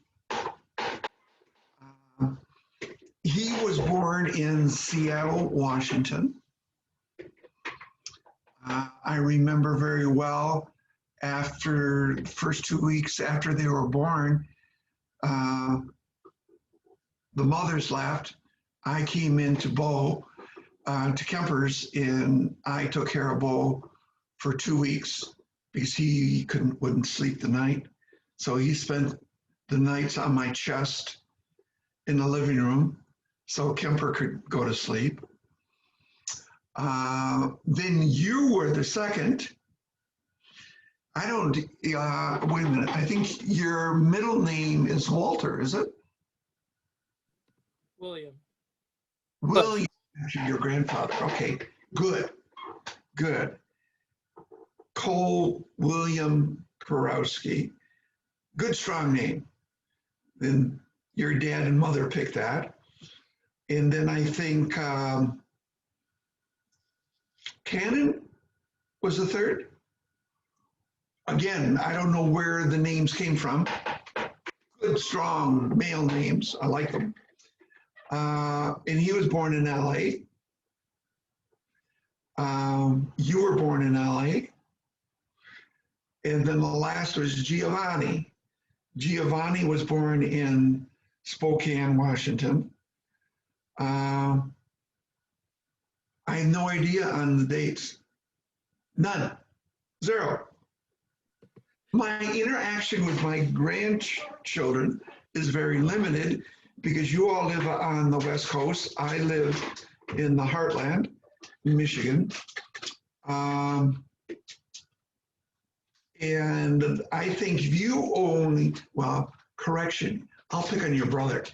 He was born in Seattle, Washington. I remember very well after the first 2 weeks after they were born, the mothers left. I came into Bo, to Kemper's, and I took care of Bo for 2 weeks because he wouldn't sleep the night. So he spent the nights on my chest in the living room so Kemper could go to sleep. Then you were the second. I don't, wait a minute. I think your middle name is Walter, is it? William. William, your grandfather. Okay, good. Cole William Kurowski. Good, strong name. Then your dad and mother picked that. And then I think Cannon was the third. Again, I don't know where the names came from. Good, strong male names. I like them. And he was born in LA. You were born in LA. And then the last was Giovanni. Giovanni was born in Spokane, Washington. I have no idea on the dates. None. Zero. My interaction with my grandchildren is very limited because you all live on the West Coast. I live in the heartland, Michigan. And I think you only, well, correction, I'll pick on your brother.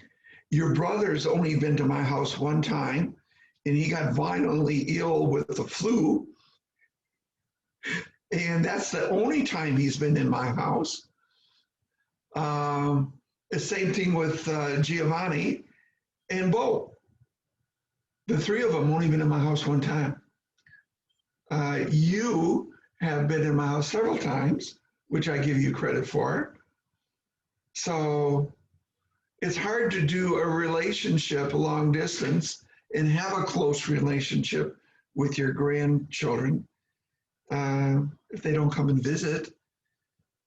Your brother's only been to my house one time, and he got violently ill with the flu. And that's the only time he's been in my house. The same thing with Giovanni and Bo. The three of them only been in my house one time. You have been in my house several times, which I give you credit for. So it's hard to do a relationship long distance and have a close relationship with your grandchildren if they don't come and visit.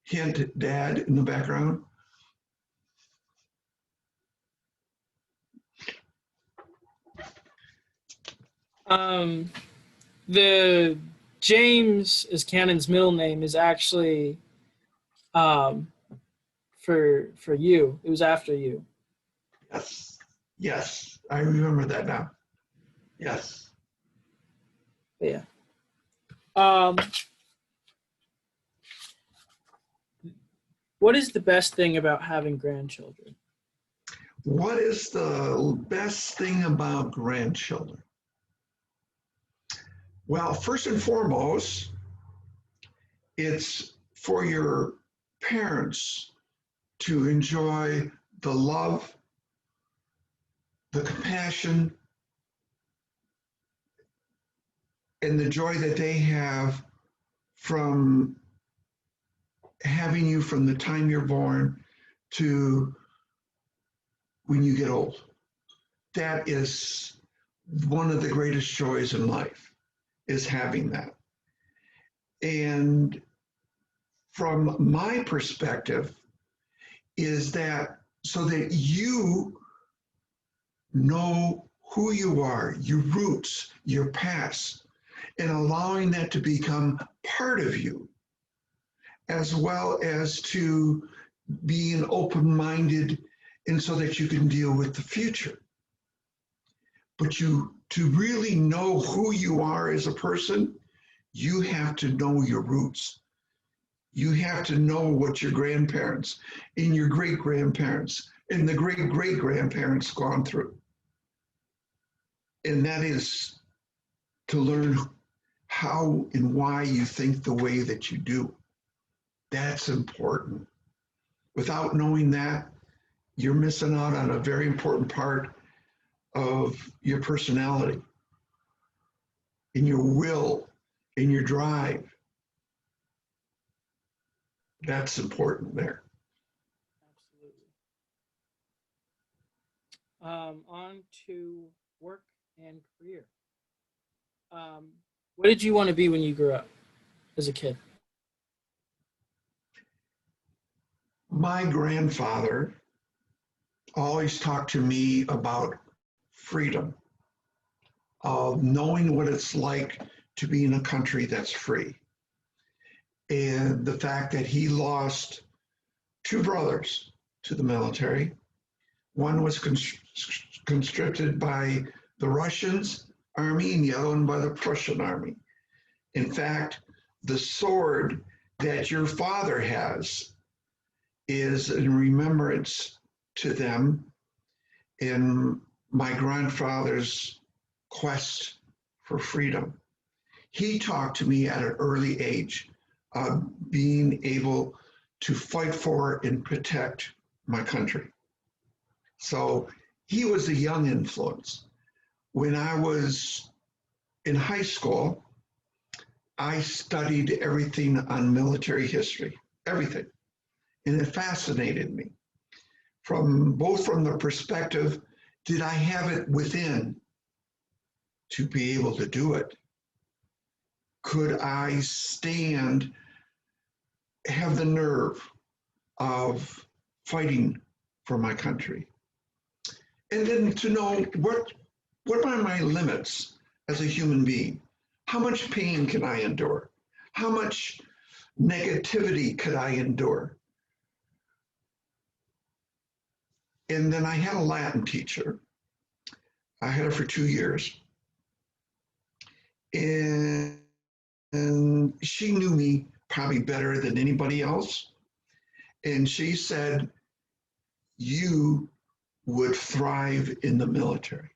Hint, Dad in the background. The James as Cannon's middle name is actually for you. It was after you. Yes, yes, I remember that now. Yes. But yeah. What is the best thing about having grandchildren? What is the best thing about grandchildren? Well, first and foremost, it's for your parents to enjoy the love, the compassion, and the joy that they have from having you from the time you're born to when you get old. That is one of the greatest joys in life, is having that. And from my perspective, is that so that you know who you are, your roots, your past, and allowing that to become part of you, as well as to being open-minded, and so that you can deal with the future. But to really know who you are as a person, you have to know your roots. You have to know what your grandparents and your great-grandparents and the great-great-grandparents gone through. And that is to learn how and why you think the way that you do. That's important. Without knowing that, you're missing out on a very important part of your personality, in your will, in your drive. That's important there. Absolutely. On to work and career. What did you want to be when you grew up as a kid? My grandfather always talked to me about freedom, of knowing what it's like to be in a country that's free. And the fact that he lost two brothers to the military. One was conscripted by the Russians army and the other one by the Prussian army. In fact, the sword that your father has is in remembrance to them in my grandfather's quest for freedom. He talked to me at an early age of being able to fight for and protect my country. So he was a young influence. When I was in high school, I studied everything on military history, everything. And it fascinated me both from the perspective, did I have it within to be able to do it? Could I have the nerve of fighting for my country? And then to know what are my limits as a human being? How much pain can I endure? How much negativity could I endure? And then I had a Latin teacher. I had her for 2 years. And she knew me probably better than anybody else. And she said, you would thrive in the military.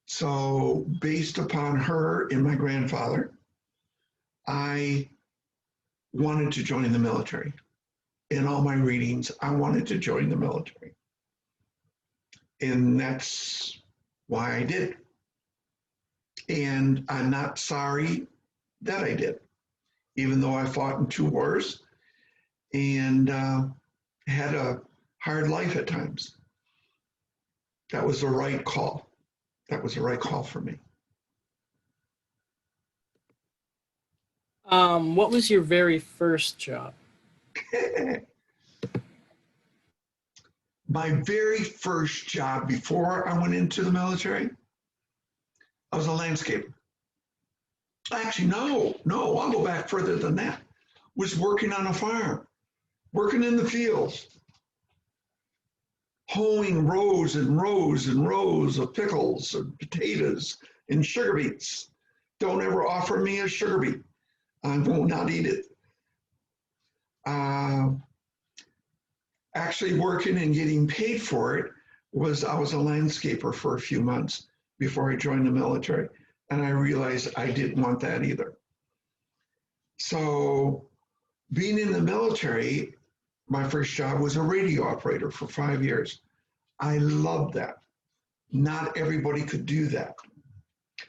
So based upon her and my grandfather, I wanted to join the military. In all my readings, I wanted to join the military. And that's why I did. And I'm not sorry that I did, even though I fought in 2 wars and had a hard life at times. That was the right call. That was the right call for me. What was your very first job? My very first job before I went into the military, I was a landscaper. Actually, no, I'll go back further than that. Was working on a farm, working in the fields, hoeing rows and rows and rows of pickles and potatoes and sugar beets. Don't ever offer me a sugar beet. I will not eat it. Actually working and getting paid for it I was a landscaper for a few months before I joined the military. And I realized I didn't want that either. So being in the military, my first job was a radio operator for 5 years. I loved that. Not everybody could do that.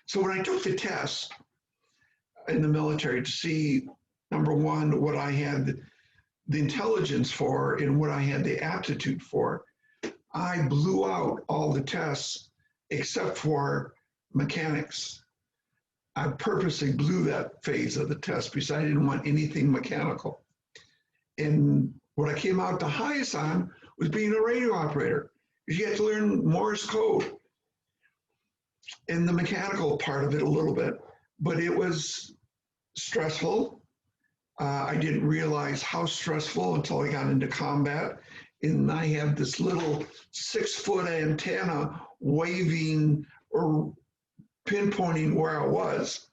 So when I took the test in the military to see, number one, what I had the intelligence for and what I had the aptitude for, I blew out all the tests except for mechanics. I purposely blew that phase of the test because I didn't want anything mechanical. And what I came out the highest on was being a radio operator, because you had to learn Morse code and the mechanical part of it a little bit, but it was stressful. I didn't realize how stressful until I got into combat. And I had this little 6-foot antenna waving or pinpointing where I was.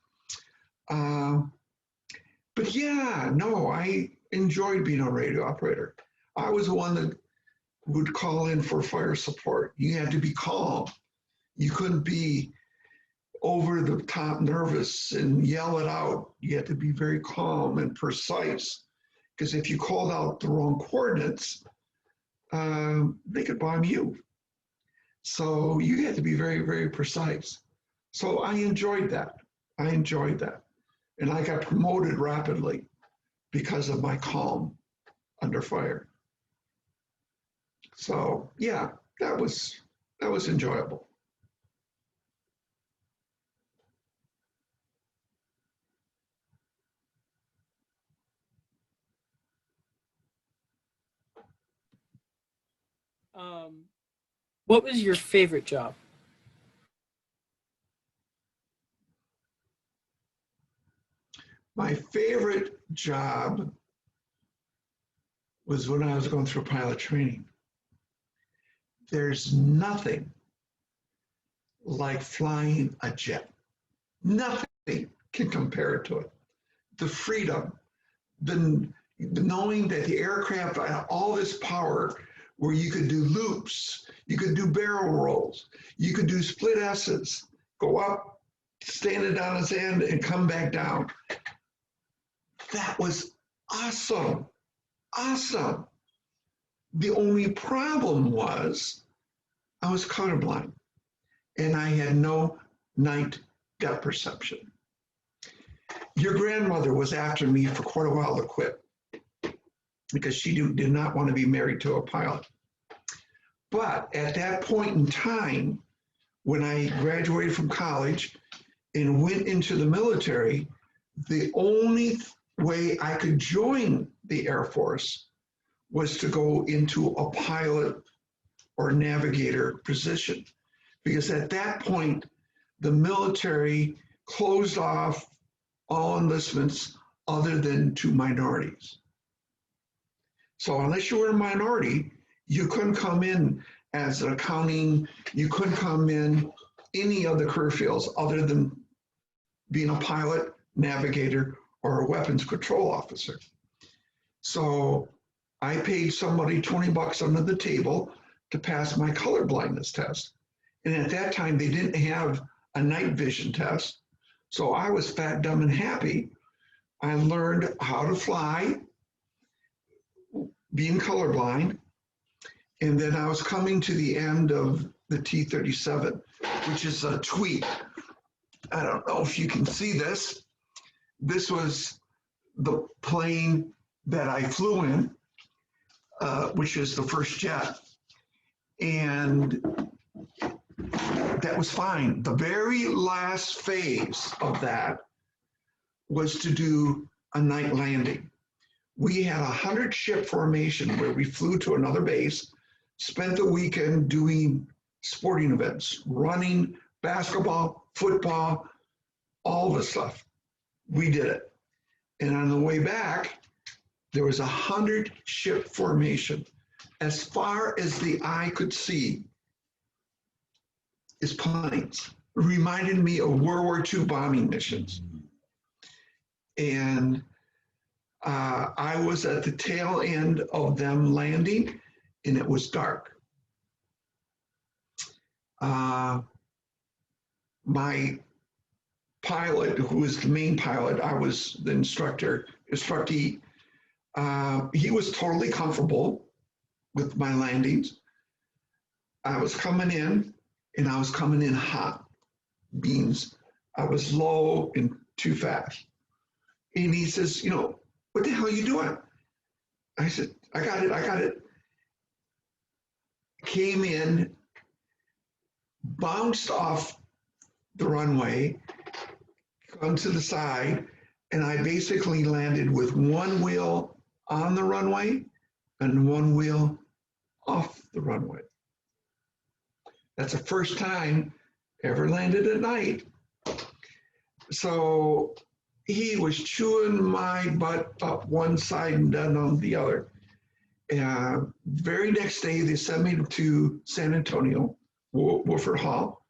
But yeah, no, I enjoyed being a radio operator. I was the one that would call in for fire support. You had to be calm. You couldn't be over the top nervous and yell it out. You had to be very calm and precise, because if you called out the wrong coordinates, they could bomb you. So you had to be very, very precise. So I enjoyed that. And I got promoted rapidly because of my calm under fire. So yeah, that was enjoyable. What was your favorite job? My favorite job was when I was going through pilot training. There's nothing like flying a jet. Nothing can compare to it. The freedom, the knowing that the aircraft had all this power where you could do loops, you could do barrel rolls, you could do split S's, go up, stand it on its end, and come back down. That was awesome. Awesome. The only problem was I was colorblind and I had no night depth perception. Your grandmother was after me for quite a while to quit because she did not want to be married to a pilot. But at that point in time, when I graduated from college and went into the military, the only way I could join the Air Force was to go into a pilot or navigator position. Because at that point, the military closed off all enlistments other than to minorities. So unless you were a minority You couldn't come in as an accounting, you couldn't come in any of the career fields other than being a pilot, navigator, or a weapons control officer. So I paid somebody $20 under the table to pass my color blindness test. And at that time, they didn't have a night vision test. So I was fat, dumb, and happy. I learned how to fly, being colorblind. And then I was coming to the end of the T-37, which is a tweak. I don't know if you can see this. This was the plane that I flew in, which is the first jet. And that was fine. The very last phase of that was to do a night landing. We had a 100-ship formation where we flew to another base, spent the weekend doing sporting events, running, basketball, football, all the stuff. We did it. And on the way back, there was a 100-ship formation. As far as the eye could see is planes. It reminded me of World War II bombing missions. And I was at the tail end of them landing, and it was dark. My pilot, who was the main pilot, I was the instructee, he was totally comfortable with my landings. I was coming in, and I was coming in hot. Means I was low and too fast. And he says, you know, what the hell are you doing? I said, I got it. Came in, bounced off the runway, onto the side, and I basically landed with one wheel on the runway and one wheel off the runway. That's the first time ever landed at night. So he was chewing my butt up one side and down on the other. Very next day, they sent me to San Antonio, Woodford Hall,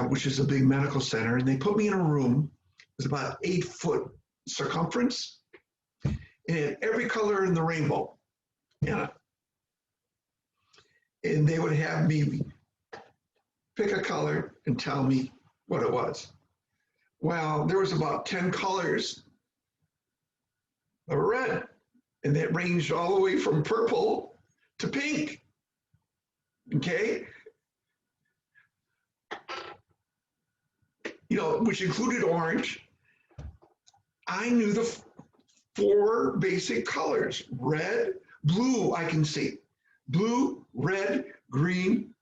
which is a big medical center, and they put me in a room. It was about 8-foot circumference, and it had every color in the rainbow. Yeah. And they would have me pick a color and tell me what it was. Well, there was about 10 colors of red, and it ranged all the way from purple to pink. Okay? You know, which included orange. I knew the 4 basic colors. Red, blue, I can see. Blue, red, green,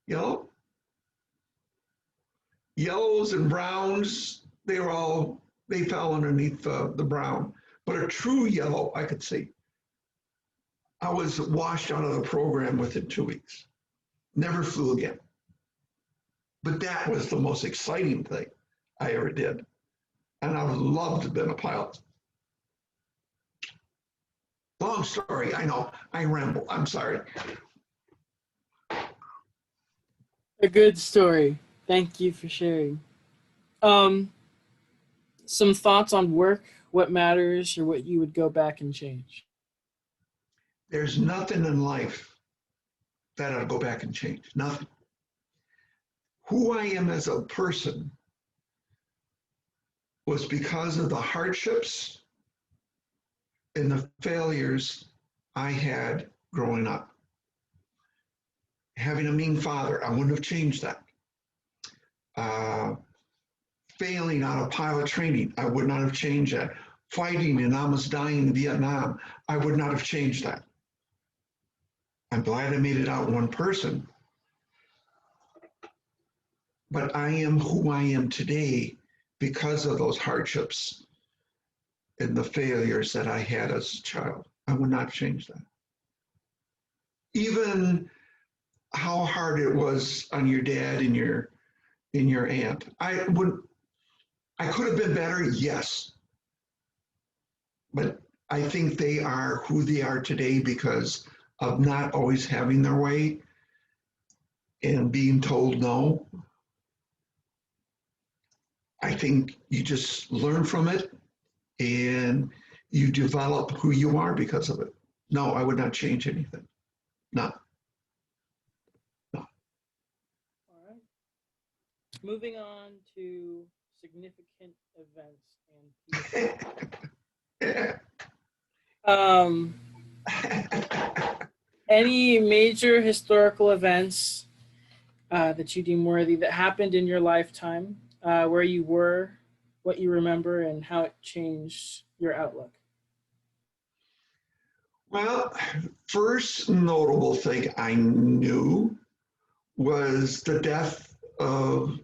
yellow. Yellows and browns, they fell underneath the brown. But a true yellow, I could see. I was washed out of the program within 2 weeks. Never flew again. But that was the most exciting thing I ever did. And I would love to have been a pilot. Long story, I know, I ramble, I'm sorry. A good story. Thank you for sharing. Some thoughts on work, what matters, or what you would go back and change? There's nothing in life that I'd go back and change, nothing. Who I am as a person was because of the hardships and the failures I had growing up. Having a mean father, I wouldn't have changed that. Failing out of pilot training, I would not have changed that. Fighting and almost dying in Vietnam, I would not have changed that. I'm glad I made it out one person. But I am who I am today because of those hardships and the failures that I had as a child. I would not change that. Even how hard it was on your dad and your aunt. I could have been better, yes. But I think they are who they are today because of not always having their way and being told no. I think you just learn from it and you develop who you are because of it. No, I would not change anything. No. All right. Moving on to significant events and people. Any major historical events that you deem worthy that happened in your lifetime, where you were, what you remember, and how it changed your outlook? Well, first notable thing I knew was the death of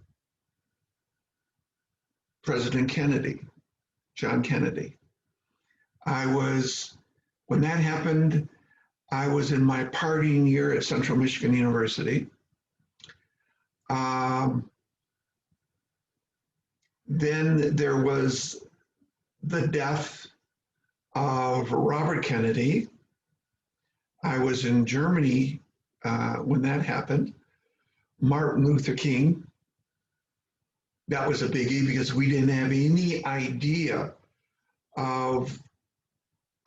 President Kennedy, John Kennedy. When that happened, I was in my partying year at Central Michigan University. Then there was the death of Robert Kennedy. I was in Germany when that happened. Martin Luther King. That was a biggie because we didn't have any idea of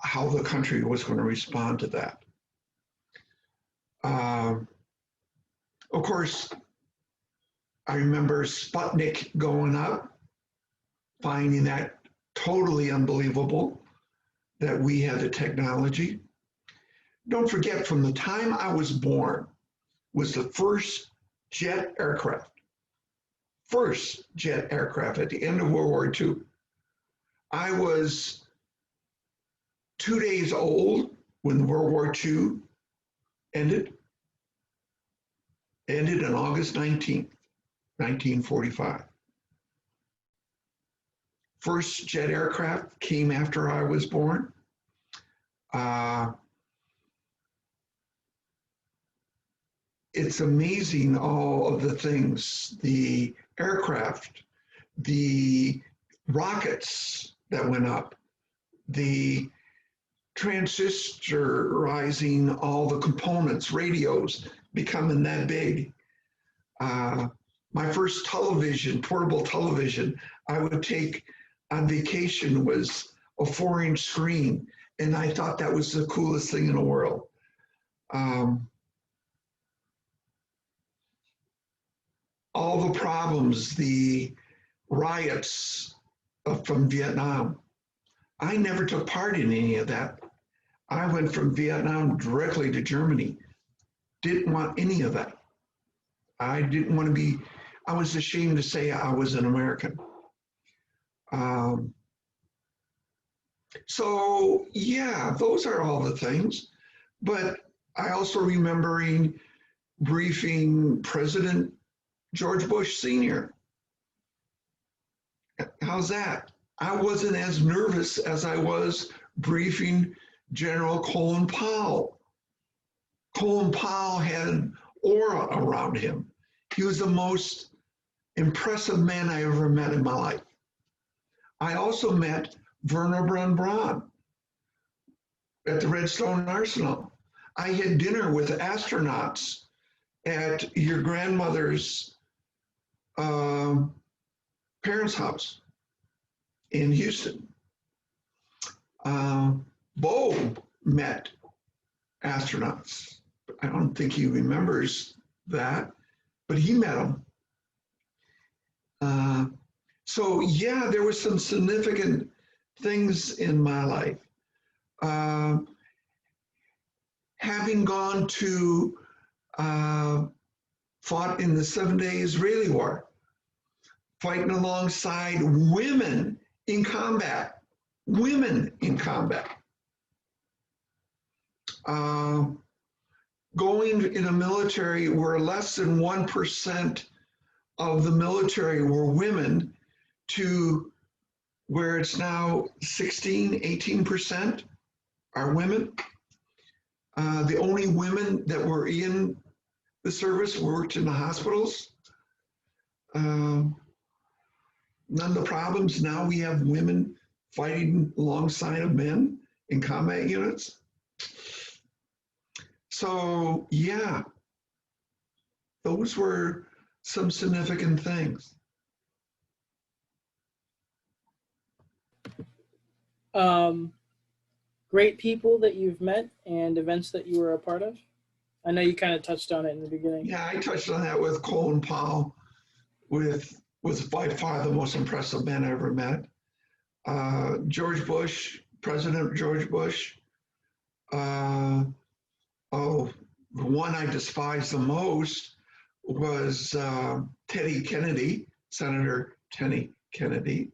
how the country was going to respond to that. Of course, I remember Sputnik going up, finding that totally unbelievable that we had the technology. Don't forget, from the time I was born was the first jet aircraft at the end of World War II. I was 2 days old when World War II ended on August 19th, 1945. First jet aircraft came after I was born. It's amazing all of the things, the aircraft, the rockets that went up, the transistorizing all the components, radios becoming that big. My first television, portable television, I would take on vacation was a 4-inch screen, and I thought that was the coolest thing in the world. All the problems, the riots from Vietnam, I never took part in any of that. I went from Vietnam directly to Germany. Didn't want any of that. I didn't want to be, I was ashamed to say I was an American. So yeah, those are all the things. But I also remembering briefing President George Bush Sr. How's that? I wasn't as nervous as I was briefing General Colin Powell. Colin Powell had an aura around him. He was the most impressive man I ever met in my life. I also met Wernher von Braun at the Redstone Arsenal. I had dinner with astronauts at your grandmother's parents' house in Houston. Bo met astronauts. I don't think he remembers that, but he met them. So yeah, there were some significant things in my life. Having gone to fought in the 7-day Israeli War, fighting alongside women in combat. Going in a military where less than 1% of the military were women to where it's now 16, 18% are women. The only women that were in the service worked in the hospitals. None of the problems. Now we have women fighting alongside of men in combat units. So yeah, those were some significant things. Great people that you've met and events that you were a part of. I know you kind of touched on it in the beginning. Yeah, I touched on that with Colin Powell, was by far the most impressive man I ever met. George Bush, President George Bush. The one I despised the most was Teddy Kennedy, Senator Teddy Kennedy.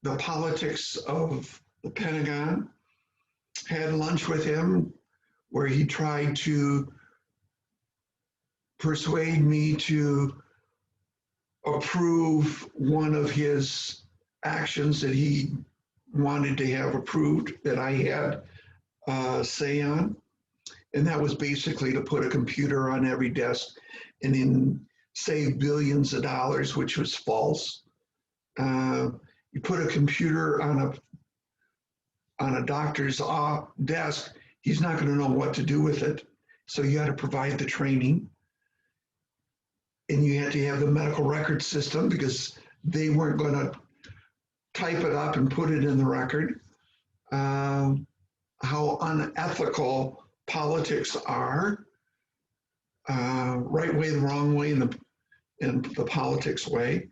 The politics of the Pentagon. Had lunch with him where he tried to persuade me to approve one of his actions that he wanted to have approved that I had say on. And that was basically to put a computer on every desk and then save billions of dollars, which was false. You put a computer on a doctor's desk, he's not going to know what to do with it. So you had to provide the training. And you had to have the medical record system because they weren't going to type it up and put it in the record. How unethical politics are. Right way, the wrong way, in the politics way,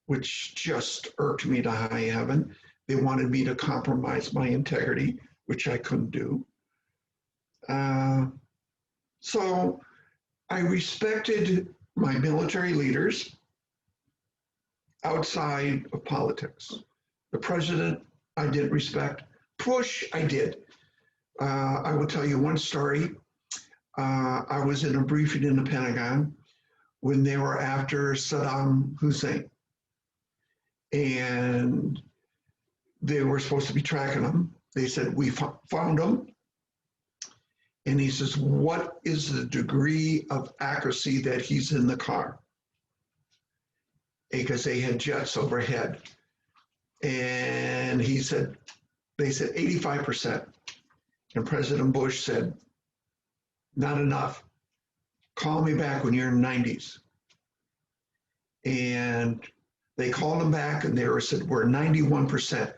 which just irked me to high heaven. They wanted me to compromise my integrity, which I couldn't do. So I respected my military leaders outside of politics. The president, I didn't respect. Bush, I did. I will tell you one story. I was in a briefing in the Pentagon when they were after Saddam Hussein. And they were supposed to be tracking him. They said, we found him. And he says, what is the degree of accuracy that he's in the car? Because they had jets overhead. And he said, they said 85%. And President Bush said, not enough. Call me back when you're in the 90s. And they called him back and they said, we're 91%.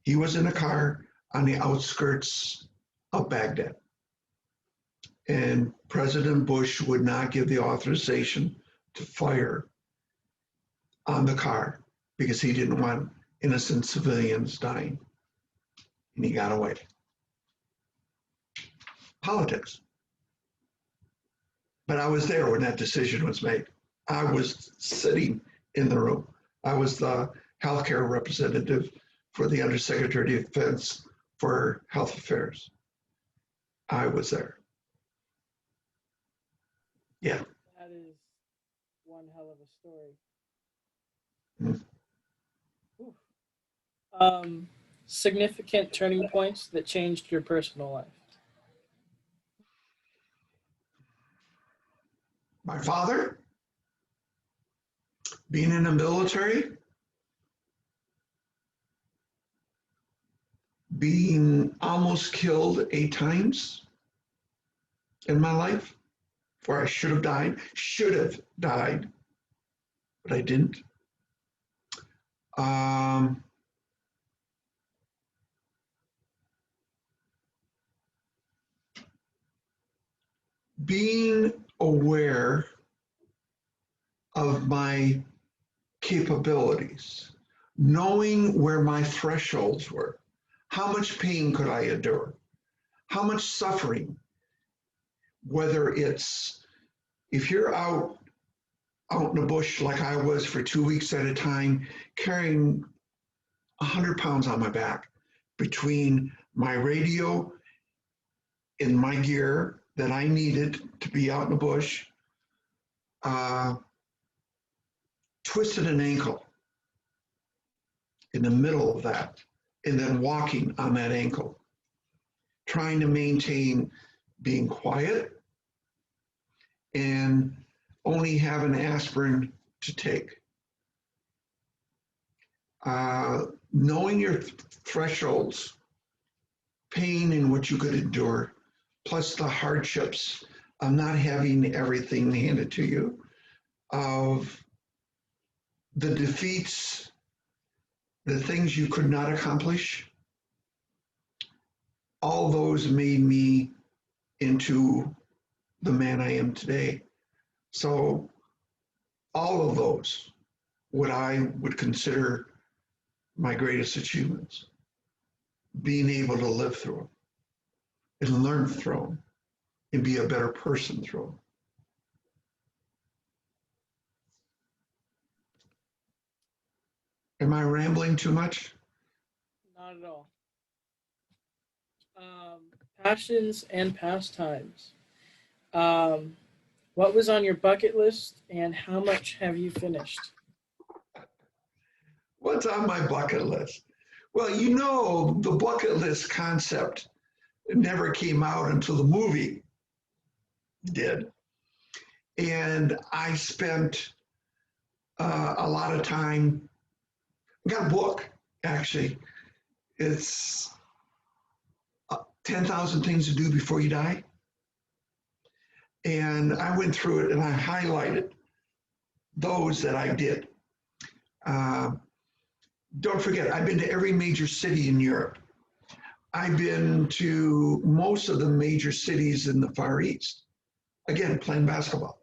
He was in a car on the outskirts of Baghdad. And President Bush would not give the authorization to fire on the car because he didn't want innocent civilians dying. And he got away. Politics. But I was there when that decision was made. I was sitting in the room. I was the healthcare representative for the Undersecretary of Defense for Health Affairs. I was there. Yeah. That is one hell of a story. Significant turning points that changed your personal life. My father, being in the military, being almost killed 8 times in my life, where I should have died, but I didn't. Being aware of my capabilities, knowing where my thresholds were, how much pain could I endure, how much suffering, whether it's, if you're out in the bush like I was for 2 weeks at a time, carrying 100 pounds on my back between my radio and my gear that I needed to be out in the bush, twisted an ankle in the middle of that, and then walking on that ankle, trying to maintain being quiet and only have an aspirin to take. knowing your thresholds, pain and what you could endure, plus the hardships of not having everything handed to you, of the defeats, the things you could not accomplish, all those made me into the man I am today. So all of those, what I would consider my greatest achievements, being able to live through them and learn through them and be a better person through them. Am I rambling too much? Not at all. Passions and pastimes. What was on your bucket list and how much have you finished? What's on my bucket list? Well, you know, the bucket list concept never came out until the movie did. And I spent a lot of time, I got a book, actually. It's 10,000 Things to Do Before You Die. And I went through it and I highlighted those that I did. Don't forget, I've been to every major city in Europe. I've been to most of the major cities in the Far East. Again, playing basketball.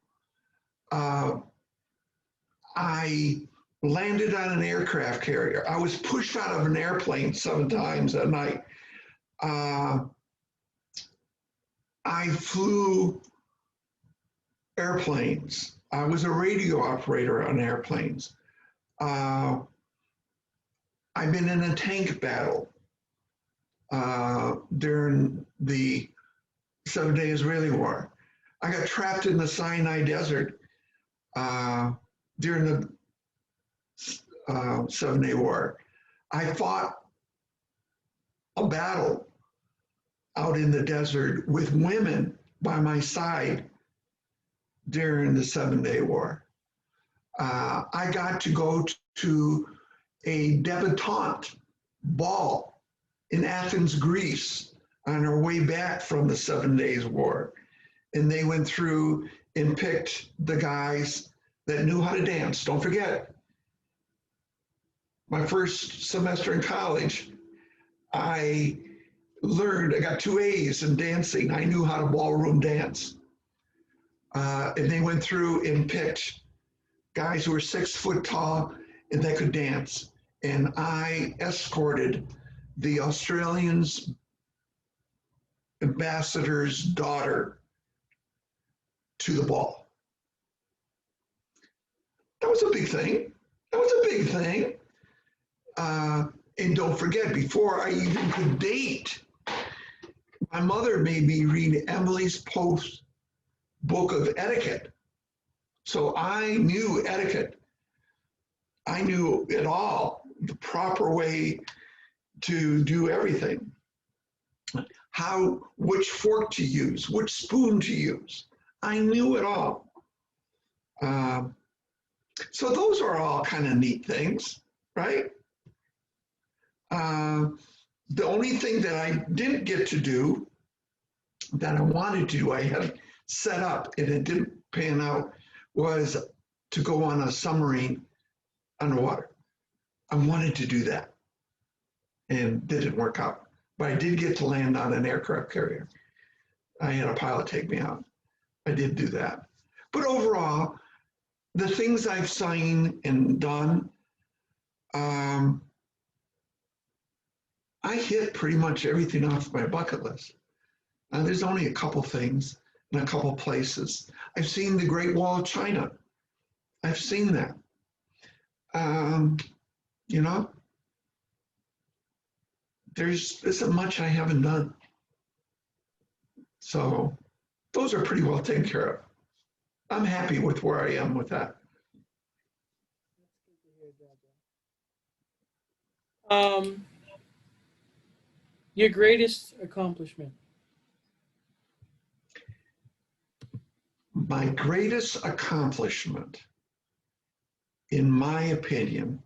I landed on an aircraft carrier. I was pushed out of an airplane 7 times a night. I flew airplanes. I was a radio operator on airplanes. I've been in a tank battle during the 7-day Israeli War. I got trapped in the Sinai Desert during the 7-day War. I fought a battle out in the desert with women by my side during the 7-day War. I got to go to a debutante ball in Athens, Greece on our way back from the 7 Days War. And they went through and picked the guys that knew how to dance. Don't forget, my first semester in college, I got 2 A's in dancing. I knew how to ballroom dance. And they went through and picked guys who were 6 foot tall and that could dance. And I escorted the Australian's ambassador's daughter to the ball. That was a big thing. And don't forget, before I even could date, my mother made me read Emily's Post book of etiquette. So I knew etiquette. I knew it all, the proper way to do everything. Which fork to use, which spoon to use. I knew it all. So those are all kind of neat things, right? The only thing that I didn't get to do that I wanted to do, I had set up and it didn't pan out, was to go on a submarine underwater. I wanted to do that and didn't work out. But I did get to land on an aircraft carrier. I had a pilot take me out. I did do that. But overall, the things I've seen and done, I hit pretty much everything off my bucket list. There's only a couple things in a couple places. I've seen the Great Wall of China. I've seen that. You know, there isn't much I haven't done. So those are pretty well taken care of. I'm happy with where I am with that. Your greatest accomplishment. My greatest accomplishment, in my opinion,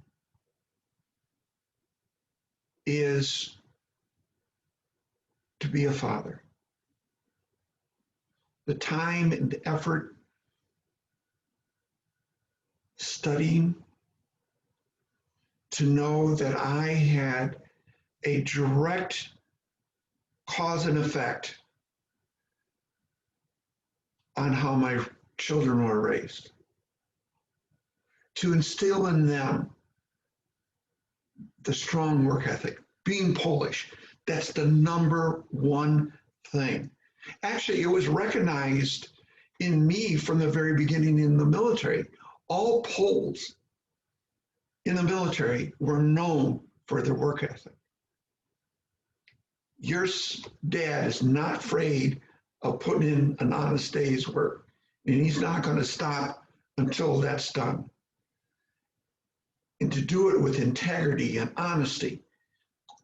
is to be a father. The time and effort studying to know that I had a direct cause and effect on how my children were raised. To instill in them the strong work ethic, being Polish, that's the number one thing. Actually, it was recognized in me from the very beginning in the military. All Poles in the military were known for their work ethic. Your dad is not afraid of putting in an honest day's work, and he's not going to stop until that's done. And to do it with integrity and honesty,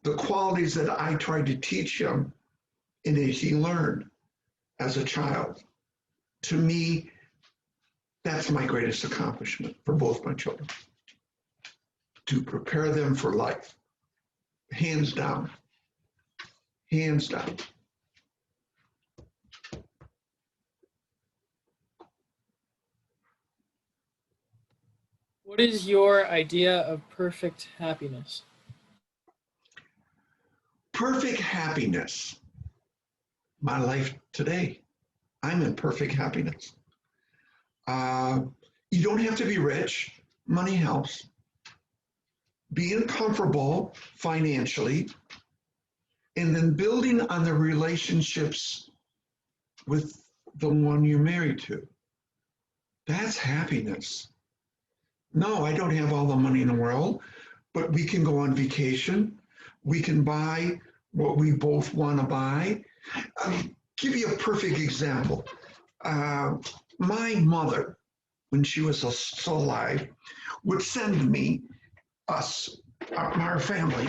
the qualities that I tried to teach him and that he learned as a child. To me, that's my greatest accomplishment for both my children. To prepare them for life. Hands down. Hands down. What is your idea of perfect happiness? Perfect happiness. My life today. I'm in perfect happiness. You don't have to be rich. Money helps. Being comfortable financially, and then building on the relationships with the one you're married to. That's happiness. No, I don't have all the money in the world, but we can go on vacation. We can buy what we both want to buy. I'll give you a perfect example. My mother, when she was still alive, would send me, our family,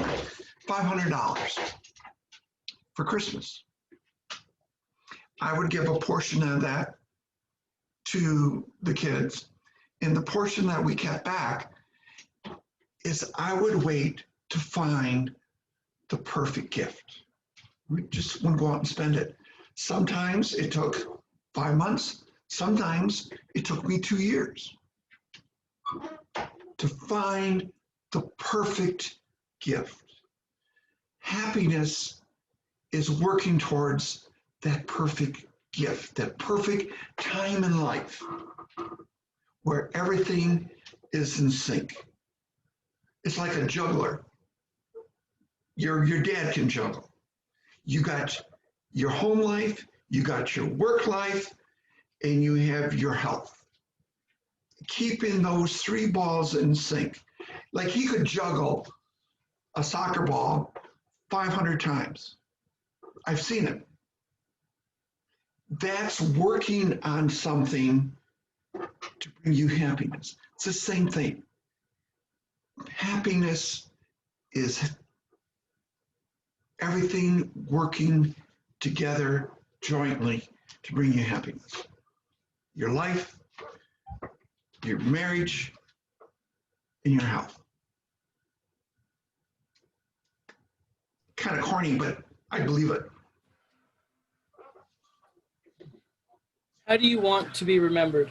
$500 for Christmas. I would give a portion of that to the kids, and the portion that we kept back is I would wait to find the perfect gift. We just wouldn't go out and spend it. Sometimes it took 5 months. Sometimes it took me 2 years to find the perfect gift. Happiness is working towards that perfect gift, that perfect time in life where everything is in sync. It's like a juggler. Your dad can juggle. You got your home life, you got your work life, and you have your health. Keeping those three balls in sync. Like he could juggle a soccer ball 500 times. I've seen it. That's working on something to bring you happiness. It's the same thing. Happiness is everything working together jointly to bring you happiness. Your life, your marriage, and your health. Kind of corny, but I believe it. How do you want to be remembered?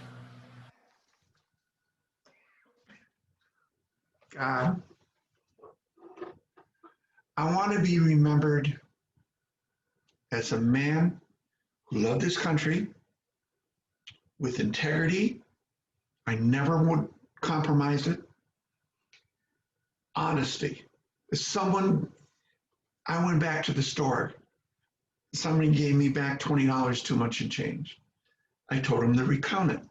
God, I want to be remembered as a man who loved his country with integrity. I never would compromise it. Honesty. As someone, I went back to the store. Somebody gave me back $20 too much in change. I told them to recount it.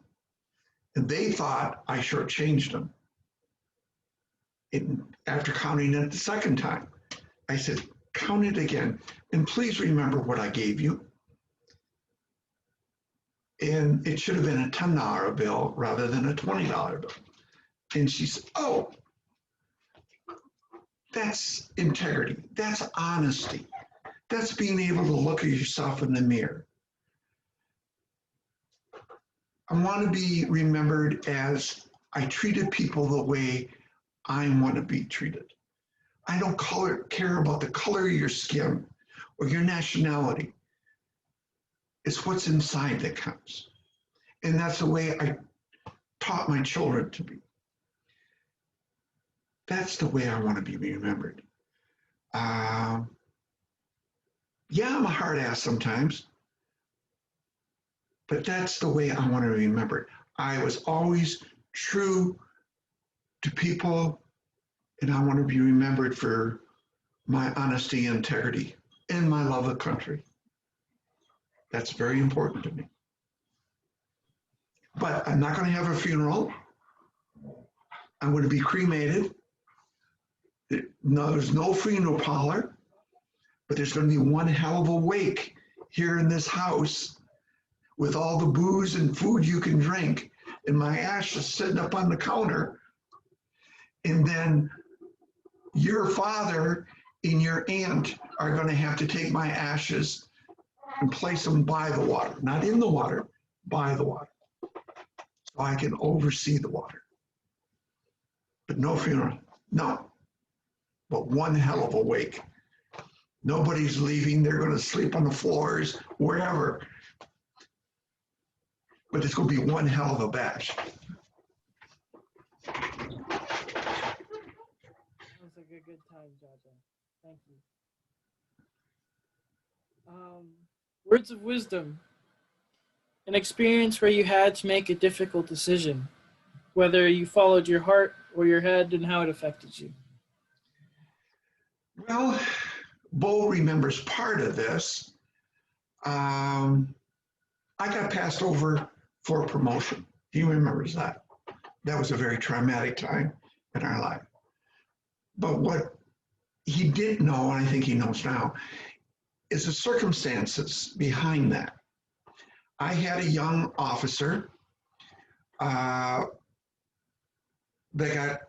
And they thought I shortchanged them. And after counting it the second time, I said, count it again. And please remember what I gave you. And it should have been a $10 bill rather than a $20 bill. And she said, oh, that's integrity. That's honesty. That's being able to look at yourself in the mirror. I want to be remembered as I treated people the way I want to be treated. I don't care about the color of your skin or your nationality. It's what's inside that counts. And that's the way I taught my children to be. That's the way I want to be remembered. Yeah, I'm a hard ass sometimes, but that's the way I want to be remembered. I was always true to people, and I want to be remembered for my honesty, integrity, and my love of country. That's very important to me. But I'm not going to have a funeral. I'm going to be cremated. No, there's no funeral parlor, but there's going to be one hell of a wake here in this house with all the booze and food you can drink, and my ashes sitting up on the counter. And then your father and your aunt are going to have to take my ashes and place them by the water, not in the water, by the water, so I can oversee the water. But no funeral, no. But one hell of a wake. Nobody's leaving. They're going to sleep on the floors, wherever. But it's going to be one hell of a bash. Sounds like a good time, Jaja. Thank you. Words of wisdom. An experience where you had to make a difficult decision, whether you followed your heart or your head, and how it affected you. Well, Bo remembers part of this. I got passed over for a promotion. He remembers that. That was a very traumatic time in our life. But what he didn't know, and I think he knows now, is the circumstances behind that. I had a young officer that got,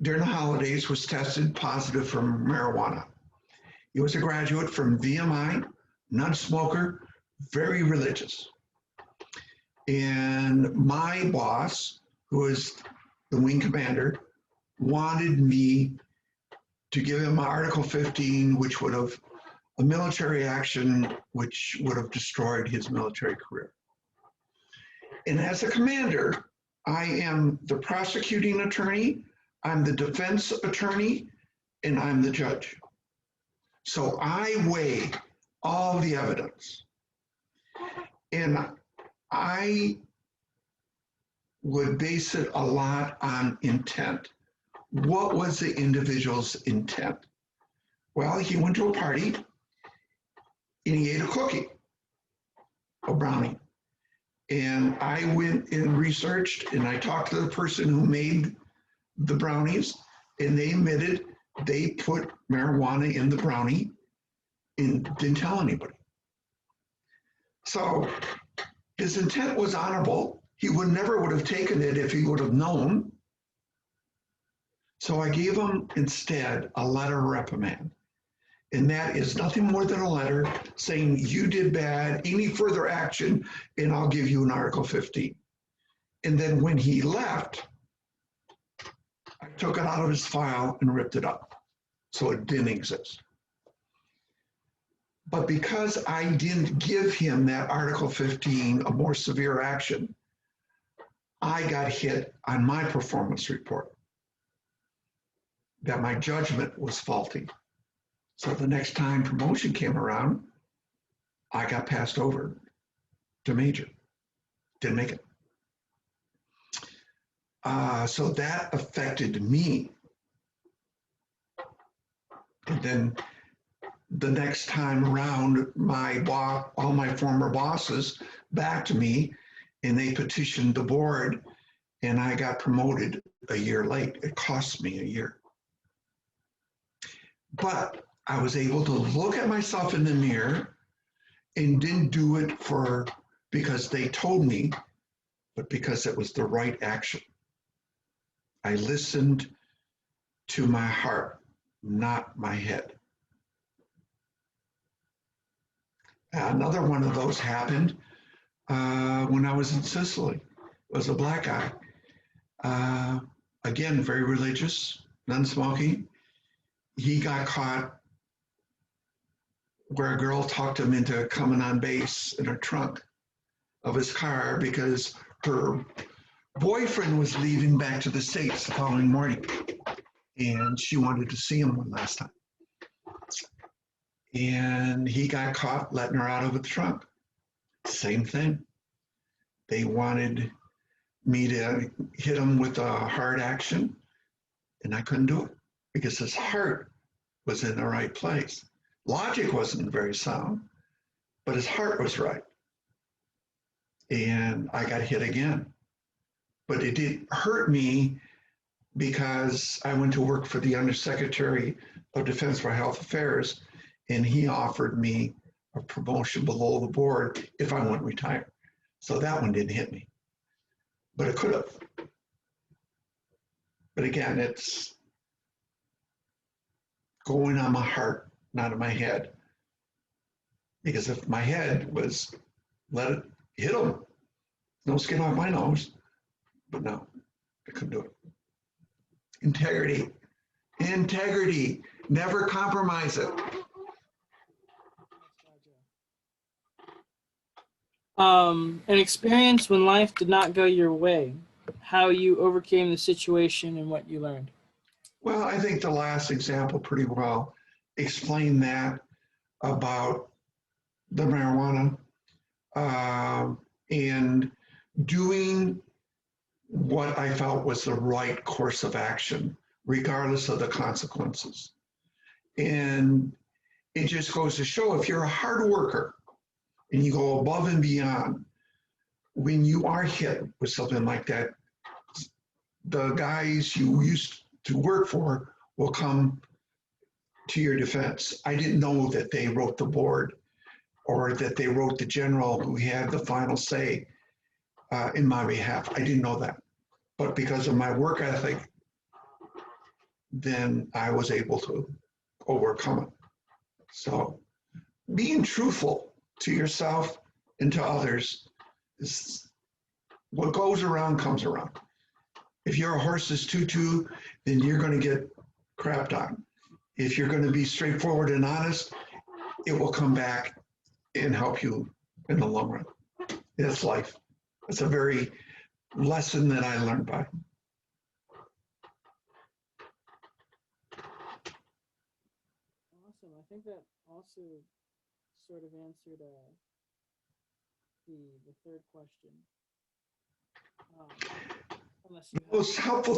during the holidays, was tested positive for marijuana. He was a graduate from VMI, non-smoker, very religious. And my boss, who was the wing commander, wanted me to give him Article 15, which would have a military action, which would have destroyed his military career. And as a commander, I am the prosecuting attorney, I'm the defense attorney, and I'm the judge. So I weigh all the evidence. And I would base it a lot on intent. What was the individual's intent? Well, he went to a party and he ate a cookie, a brownie. And I went and researched and I talked to the person who made the brownies, and they admitted they put marijuana in the brownie and didn't tell anybody. So his intent was honorable. He never would have taken it if he would have known. So I gave him instead a letter of reprimand. And that is nothing more than a letter saying you did bad, any further action, and I'll give you an Article 15. And then when he left, I took it out of his file and ripped it up. So it didn't exist. But because I didn't give him that Article 15, a more severe action, I got hit on my performance report that my judgment was faulty. So the next time promotion came around, I got passed over to major. Didn't make it. So that affected me. And then the next time around, all my former bosses back to me, and they petitioned the board, and I got promoted a year late. It cost me a year. But I was able to look at myself in the mirror and didn't do it because they told me, but because it was the right action. I listened to my heart, not my head. Another one of those happened when I was in Sicily. It was a black guy. Again, very religious, non-smoking. he got caught where a girl talked him into coming on base in her trunk of his car because her boyfriend was leaving back to the States the following morning, and she wanted to see him one last time. And he got caught letting her out of the trunk. Same thing. They wanted me to hit him with a hard action, and I couldn't do it because his heart was in the right place. Logic wasn't very sound, but his heart was right. And I got hit again. But it did hurt me because I went to work for the Undersecretary of Defense for Health Affairs, and he offered me a promotion below the board if I wouldn't retire. So that one didn't hit me, but it could have. But again, it's going on my heart, not in my head. Because if my head was, let it hit him, no skin off my nose. But no, I couldn't do it. Integrity. Integrity. Never compromise it. An experience when life did not go your way, how you overcame the situation and what you learned. Well, I think the last example pretty well explained that about the marijuana and doing what I felt was the right course of action, regardless of the consequences. And it just goes to show if you're a hard worker and you go above and beyond, when you are hit with something like that, the guys you used to work for will come to your defense. I didn't know that they wrote the board or that they wrote the general who had the final say in my behalf. I didn't know that. But because of my work ethic, then I was able to overcome it. So being truthful to yourself and to others is what goes around comes around. If you're a horse's tutu, then you're going to get crapped on. If you're going to be straightforward and honest, it will come back and help you in the long run. It's life. It's a very lesson that I learned by. Awesome. I think that also sort of answered the third question. Unless you have- Most helpful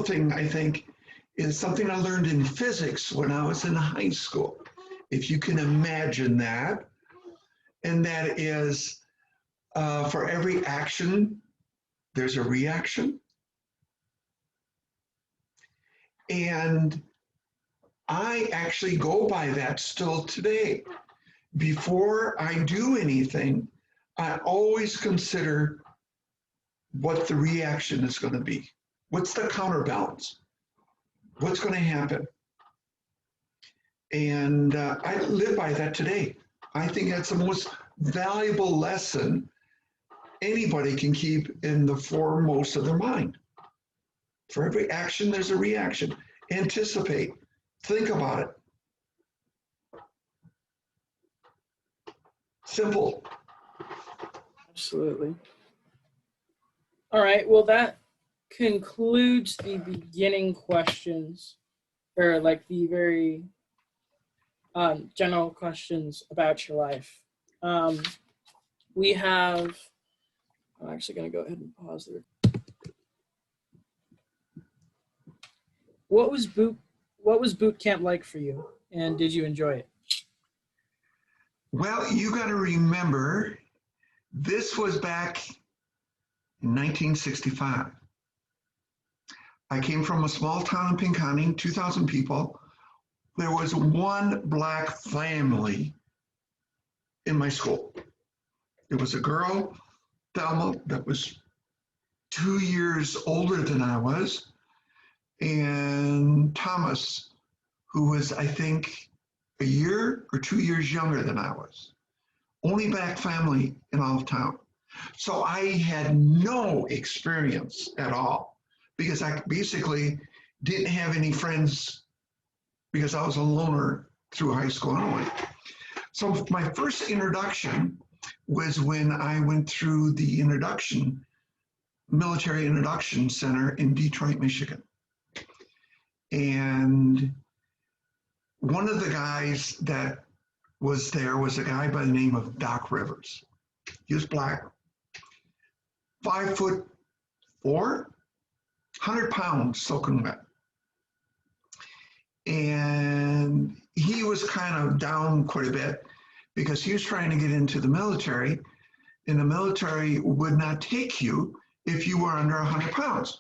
thing, I think, is something I learned in physics when I was in high school. If you can imagine that, and that is for every action, there's a reaction. And I actually go by that still today. Before I do anything, I always consider what the reaction is going to be. What's the counterbalance? What's going to happen? And I live by that today. I think that's the most valuable lesson anybody can keep in the foremost of their mind. For every action, there's a reaction. Anticipate. Think about it. Simple. Absolutely. All right. Well, that concludes the beginning questions, or like the very general questions about your life. We have, I'm actually going to go ahead and pause there. What was boot camp like for you, and did you enjoy it? Well, you got to remember, this was back in 1965. I came from a small town in Pinconning, 2,000 people. There was one black family in my school. It was a girl, Thelma, that was 2 years older than I was, and Thomas, who was, I think, a year or 2 years younger than I was. Only black family in all of town. So I had no experience at all because I basically didn't have any friends because I was a loner through high school anyway. So my first introduction was when I went through the military introduction center in Detroit, Michigan. And one of the guys that was there was a guy by the name of Doc Rivers. He was black, 5'4", 100 pounds soaking wet. And he was kind of down quite a bit because he was trying to get into the military, and the military would not take you if you were under 100 pounds.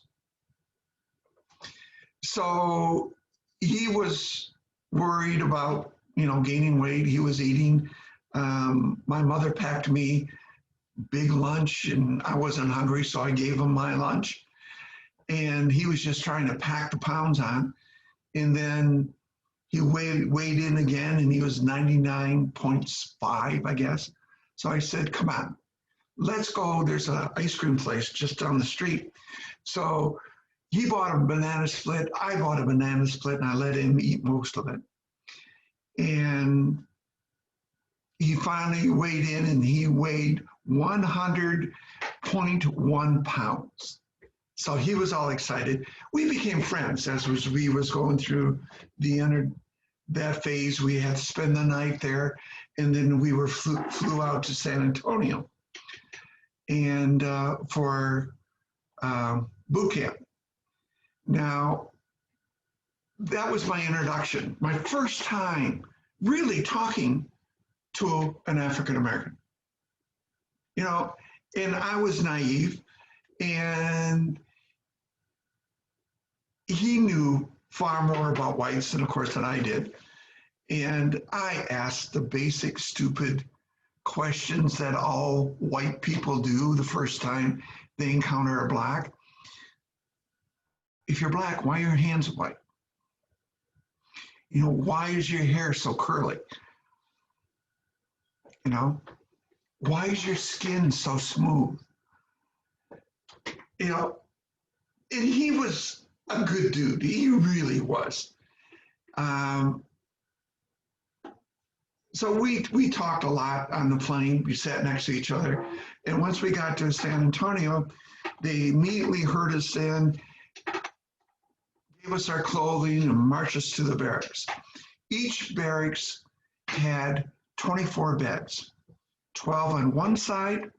So he was worried about, gaining weight. He was eating. My mother packed me big lunch, and I wasn't hungry, so I gave him my lunch. And he was just trying to pack the pounds on. And then he weighed in again, and he was 99.5, I guess. So I said, come on, let's go. There's an ice cream place just down the street. So he bought a banana split. I bought a banana split, and I let him eat most of it. And he finally weighed in, and he weighed 100.1 pounds. So he was all excited. We became friends as we was going through that phase. We had to spend the night there, and then we flew out to San Antonio and for boot camp. Now, that was my introduction, my first time really talking to an African American. And I was naive, and he knew far more about whites than, of course, than I did. And I asked the basic, stupid questions that all white people do the first time they encounter a black. If you're black, why are your hands white? Why is your hair so curly? Why is your skin so smooth? And he was a good dude. He really was. So we talked a lot on the plane. We sat next to each other. And once we got to San Antonio, they immediately herd us in, gave us our clothing, and marched us to the barracks. Each barracks had 24 beds, 12 on one side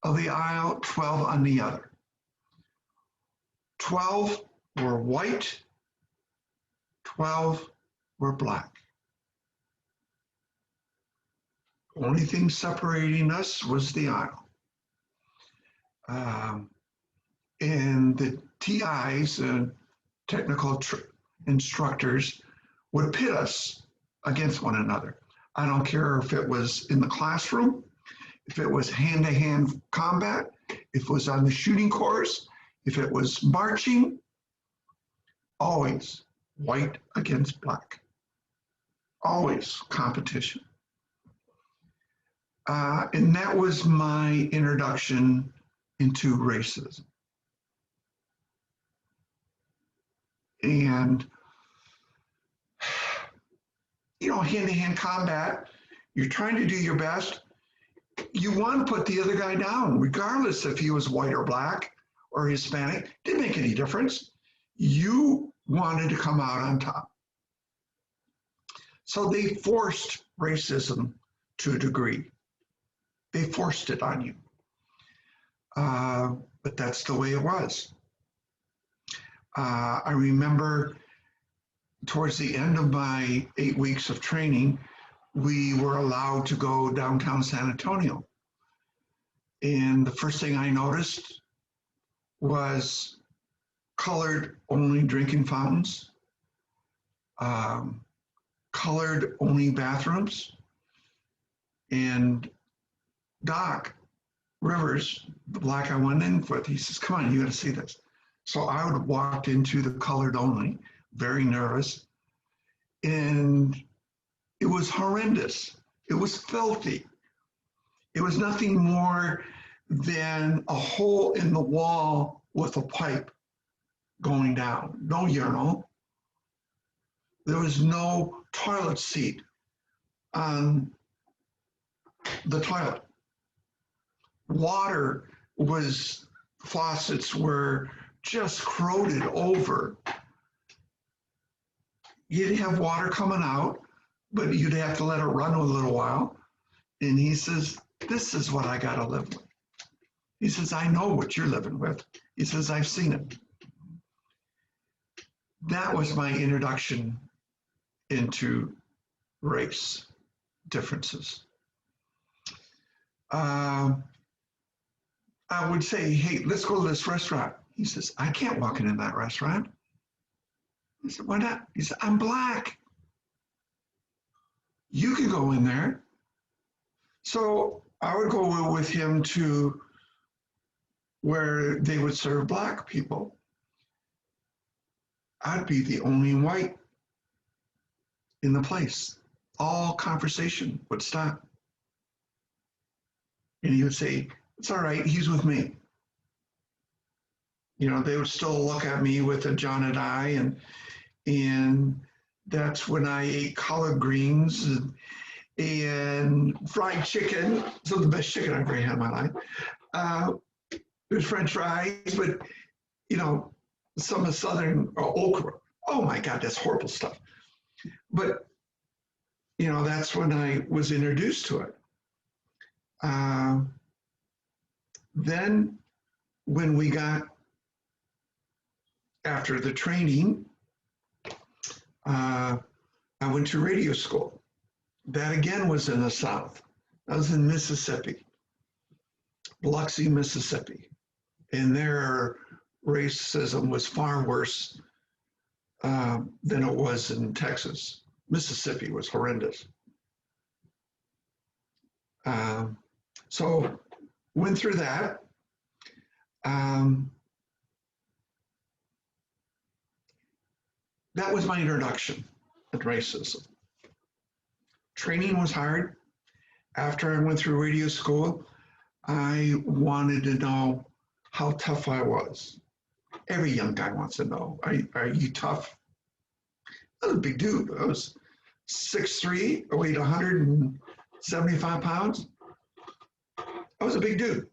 of the aisle, 12 on the other. 12 were white, 12 were black. Only thing separating us was the aisle. And the TIs, technical instructors, would pit us against one another. I don't care if it was in the classroom, if it was hand-to-hand combat, if it was on the shooting course, if it was marching, always white against black. Always competition. And that was my introduction into racism. And, hand-to-hand combat, you're trying to do your best. You want to put the other guy down, regardless if he was white or black or Hispanic. Didn't make any difference. You wanted to come out on top. So they forced racism to a degree. They forced it on you. But that's the way it was. I remember towards the end of my 8 weeks of training, we were allowed to go downtown San Antonio. And the first thing I noticed was colored only drinking fountains, colored only bathrooms, and Doc Rivers, the black I went in with, he says, come on, you gotta see this. So I would walk into the colored only, very nervous, and it was horrendous. It was filthy. It was nothing more than a hole in the wall with a pipe going down, no urinal. There was no toilet seat on the toilet. Water was, faucets were just corroded over. You'd have water coming out, but you'd have to let it run a little while. And he says, this is what I gotta live with. He says, I know what you're living with. He says, I've seen it. That was my introduction into race differences. I would say, hey, let's go to this restaurant. He says, I can't walk in that restaurant. I said, why not? He said, I'm black. You can go in there. So I would go with him to where they would serve black people. I'd be the only white in the place. All conversation would stop. And he would say, it's all right, he's with me. You know, they would still look at me with a jaundiced eye, and that's when I ate collard greens and fried chicken. Some of the best chicken I've ever had in my life. There's French fries, but you know, some of Southern okra. Oh my God, that's horrible stuff. But you know, that's when I was introduced to it. Then when we got, after the training, I went to radio school. That again was in the South. I was in Mississippi, Biloxi, Mississippi. And their racism was far worse than it was in Texas. Mississippi was horrendous. So went through that. That was my introduction to racism. Training was hard. After I went through radio school, I wanted to know how tough I was. Every young guy wants to know, are you tough? I was a big dude. I was 6'3", I weighed 175 pounds. I was a big dude.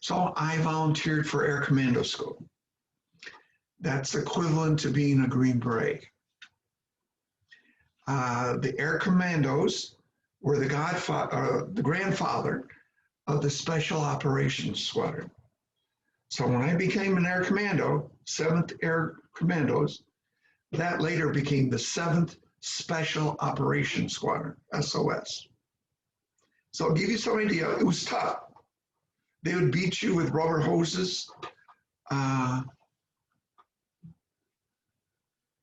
So I volunteered for Air Commando School. That's equivalent to being a Green Beret. The Air Commandos were the grandfather of the Special Operations Squadron. So when I became an Air Commando, 7th Air Commandos, that later became the 7th Special Operations Squadron, SOS. So I'll give you some idea, it was tough. They would beat you with rubber hoses,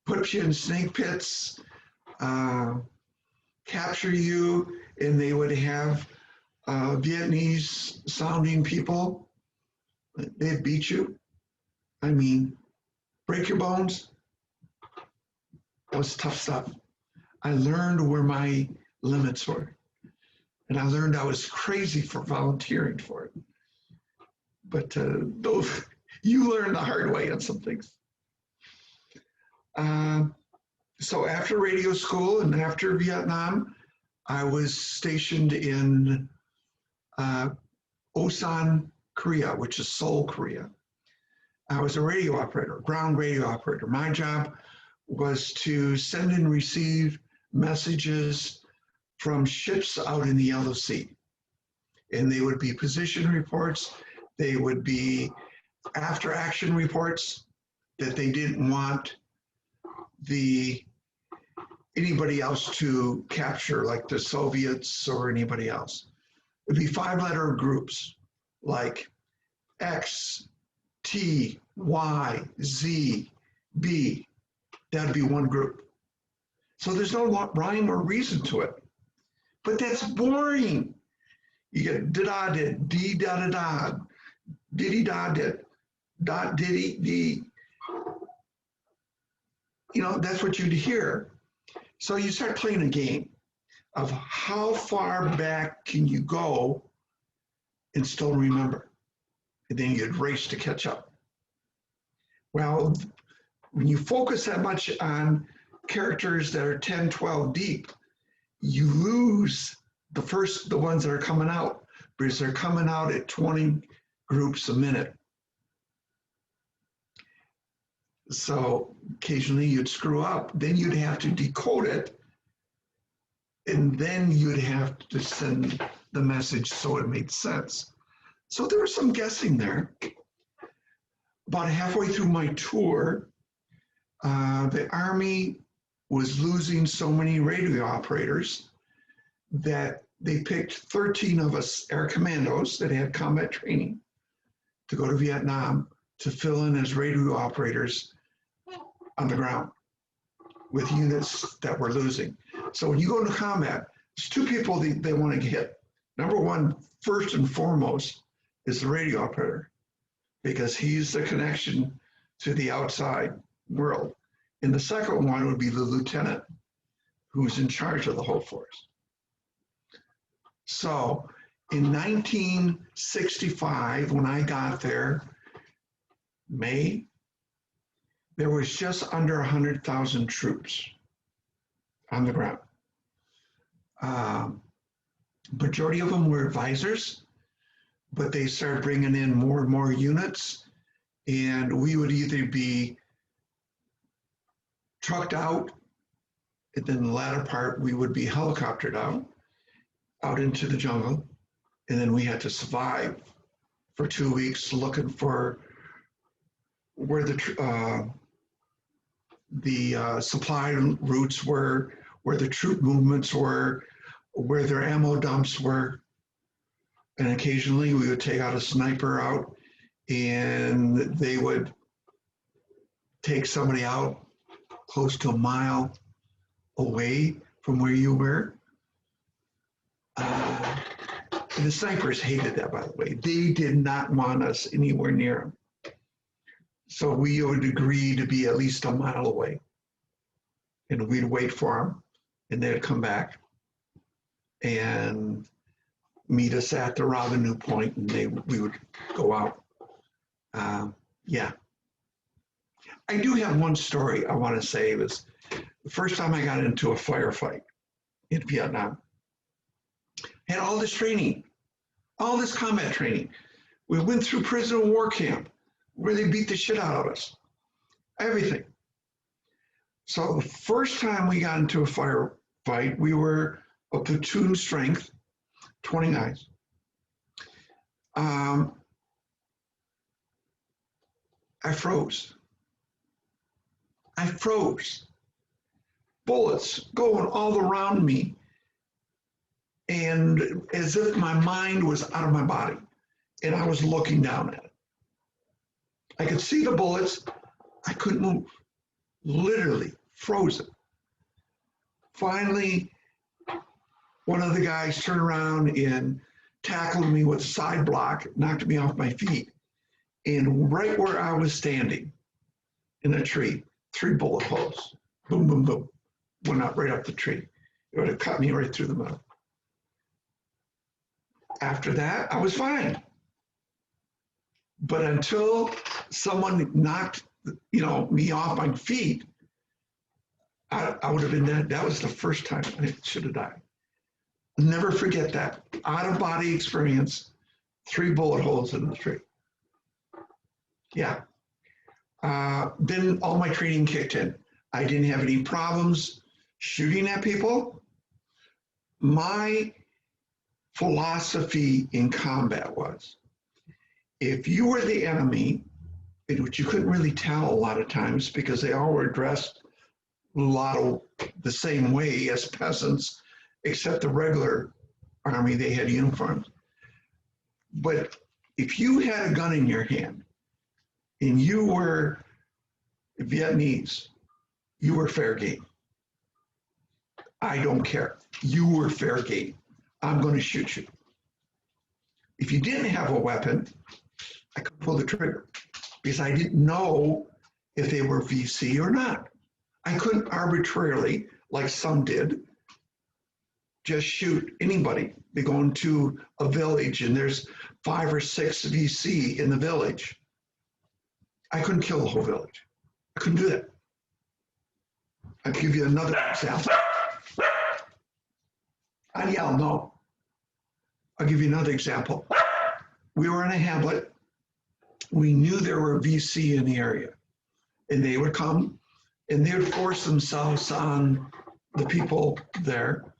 put you in snake pits, capture you, and they would have Vietnamese sounding people. They'd beat you. I mean, break your bones. That was tough stuff. I learned where my limits were. And I learned I was crazy for volunteering for it. But those, you learn the hard way on some things. So after radio school and after Vietnam, I was stationed in Osan, Korea, which is Seoul, Korea. I was a radio operator, ground radio operator. My job was to send and receive messages from ships out in the Yellow Sea. And they would be position reports. They would be after action reports that they didn't want anybody else to capture, like the Soviets or anybody else. It'd be 5-letter groups like X, T, Y, Z, B. That'd be one group. So there's no rhyme or reason to it. But that's boring. You get da did, dee da da da, diddy da did, dot diddy dee. You know, that's what you'd hear. So you start playing a game of how far back can you go and still remember. And then you'd race to catch up. Well, when you focus that much on characters that are 10, 12 deep, you lose the ones that are coming out, because they're coming out at 20 groups a minute. So occasionally you'd screw up, then you'd have to decode it, and then you'd have to send the message so it made sense. So there was some guessing there. About halfway through my tour, the Army was losing so many radio operators that they picked 13 of us air commandos that had combat training to go to Vietnam to fill in as radio operators on the ground with units that were losing. So when you go into combat, there's two people they want to hit. Number one, first and foremost, is the radio operator, because he's the connection to the outside world. And the second one would be the lieutenant, who's in charge of the whole force. So in 1965, when I got there, May, there was just under 100,000 troops on the ground. Majority of them were advisors, but they started bringing in more and more units, and we would either be trucked out, and then the latter part we would be helicoptered out into the jungle, and then we had to survive for 2 weeks looking for where the supply routes were, where the troop movements were, where their ammo dumps were. And occasionally we would take out a sniper out, and they would take somebody out close to a mile away from where you were. And the snipers hated that, by the way. They did not want us anywhere near them. So we would agree to be at least a mile away, and we'd wait for them, and they'd come back and meet us at the rendezvous point, and we would go out. Yeah. I do have one story I want to say. It was the first time I got into a firefight in Vietnam. I had all this training, all this combat training. We went through prisoner of war camp where they beat the shit out of us, everything. So the first time we got into a firefight, we were a platoon strength, 20 guys. I froze. Bullets going all around me, and as if my mind was out of my body, and I was looking down at it. I could see the bullets. I couldn't move. Literally frozen. Finally, one of the guys turned around and tackled me with a side block, knocked me off my feet. And right where I was standing in a tree, 3 bullet holes. Boom, boom, boom. Went up right up the tree. It would have cut me right through the middle. After that, I was fine. But until someone knocked, me off my feet, I would have been dead. That was the first time I should have died. I'll never forget that. Out-of-body experience, 3 bullet holes in the tree. Yeah. Then all my training kicked in. I didn't have any problems shooting at people. My philosophy in combat was, if you were the enemy, which you couldn't really tell a lot of times because they all were dressed a lot of the same way as peasants, except the regular army, they had uniforms. But if you had a gun in your hand and you were Vietnamese, you were fair game. I don't care. You were fair game. I'm going to shoot you. If you didn't have a weapon, I could pull the trigger because I didn't know if they were VC or not. I couldn't arbitrarily, like some did, just shoot anybody. They go into a village and there's 5 or 6 VC in the village. I couldn't kill the whole village. I couldn't do that. I'll give you another example. I yell no. I'll give you another example. We were in a hamlet. We knew there were VC in the area, and they would come and they would force themselves on the people there,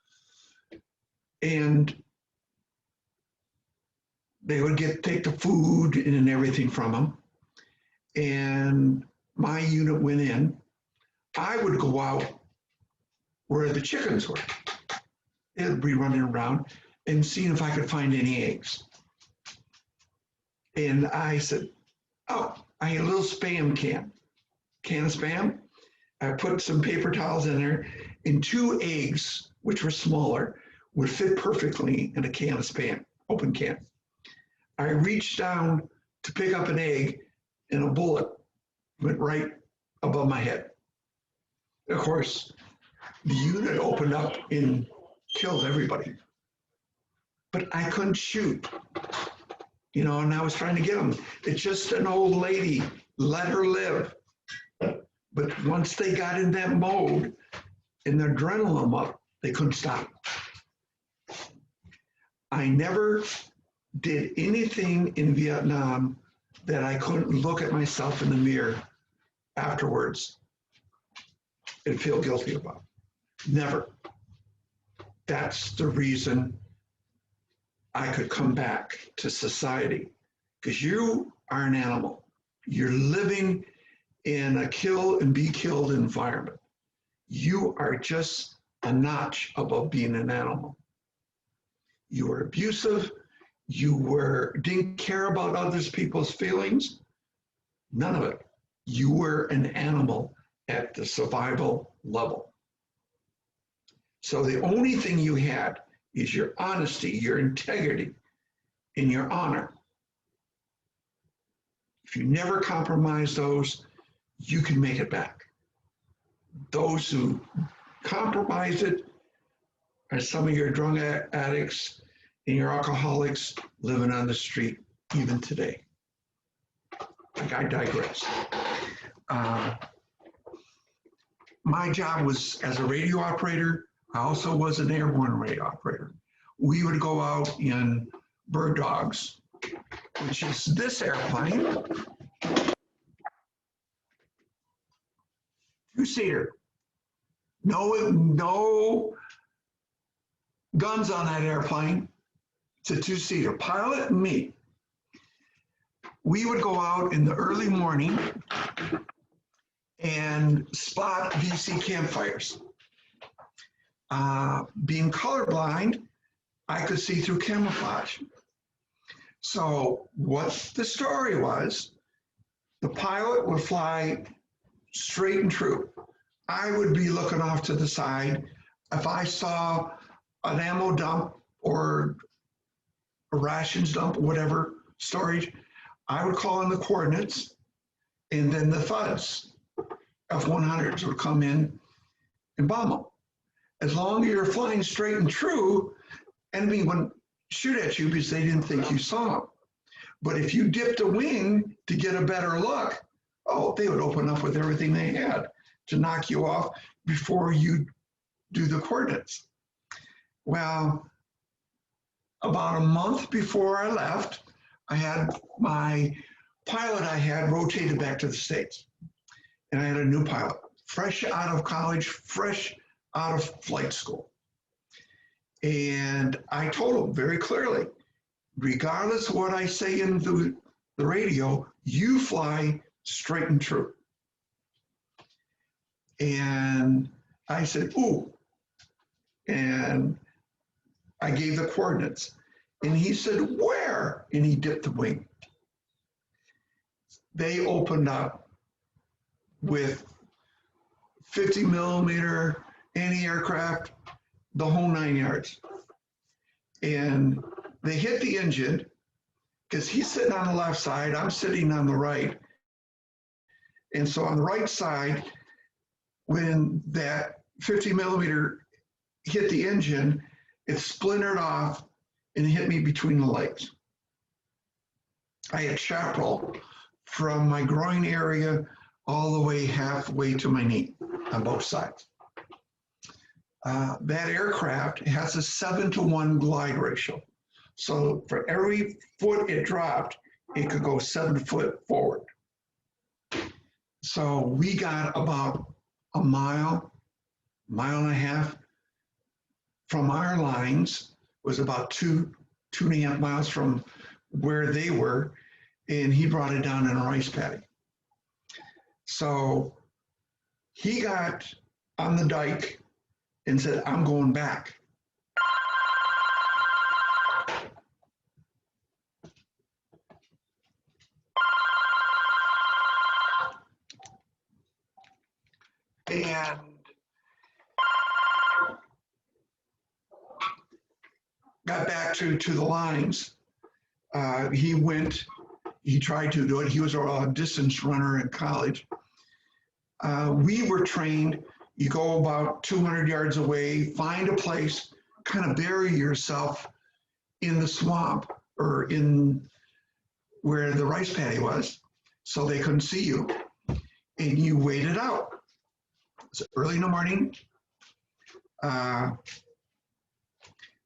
and they would take the food and everything from them. And my unit went in. I would go out where the chickens were. They'd be running around and seeing if I could find any eggs. And I said, oh, I had a little Spam can of Spam. I put some paper towels in there, and 2 eggs, which were smaller, would fit perfectly in a can of Spam, open can. I reached down to pick up an egg, and a bullet went right above my head. Of course, the unit opened up and killed everybody. But I couldn't shoot, you know, and I was trying to get them. It's just an old lady, let her live. But once they got in that mode and the adrenaline up, they couldn't stop. I never did anything in Vietnam that I couldn't look at myself in the mirror afterwards and feel guilty about. Never. That's the reason I could come back to society, because you are an animal. You're living in a kill and be killed environment. You are just a notch above being an animal. You were abusive. You didn't care about other people's feelings. None of it. You were an animal at the survival level. So the only thing you had is your honesty, your integrity, and your honor. If you never compromise those, you can make it back. Those who compromise it are some of your drug addicts and your alcoholics living on the street even today. I digress. My job was as a radio operator. I also was an airborne radio operator. We would go out in bird dogs, which is this airplane, 2-seater. No guns on that airplane. It's a 2-seater, pilot and me. We would go out in the early morning and spot VC campfires. Being colorblind, I could see through camouflage. So what the story was, the pilot would fly straight and true. I would be looking off to the side. If I saw an ammo dump or a rations dump, whatever storage, I would call in the coordinates, and then the thuds, F-100s would come in and bomb them. As long as you're flying straight and true, enemy wouldn't shoot at you because they didn't think you saw them. But if you dipped a wing to get a better look, oh, they would open up with everything they had to knock you off before you do the coordinates. Well, about a month before I left, I had my pilot I had rotated back to the States. And I had a new pilot, fresh out of college, fresh out of flight school. And I told him very clearly, regardless of what I say in the radio, you fly straight and true. And I said, ooh. And I gave the coordinates. And he said, where? And he dipped the wing. They opened up with 50 millimeter anti-aircraft, the whole 9 yards. And they hit the engine because he's sitting on the left side, I'm sitting on the right. And so on the right side, when that 50 millimeter hit the engine, it splintered off and hit me between the legs. I had chaparral from my groin area all the way halfway to my knee on both sides. That aircraft has a 7-to-1 glide ratio. So for every foot it dropped, it could go 7 foot forward. So we got about a mile and a half from our lines, was about 2.5 miles from where they were, and he brought it down in a rice paddy. So he got on the dike and said, I'm going back. And got back to the lines. He tried to do it. He was a distance runner in college. We were trained, you go about 200 yards away, find a place, kind of bury yourself in the swamp or in where the rice paddy was, so they couldn't see you, and you wait it out. It's early in the morning.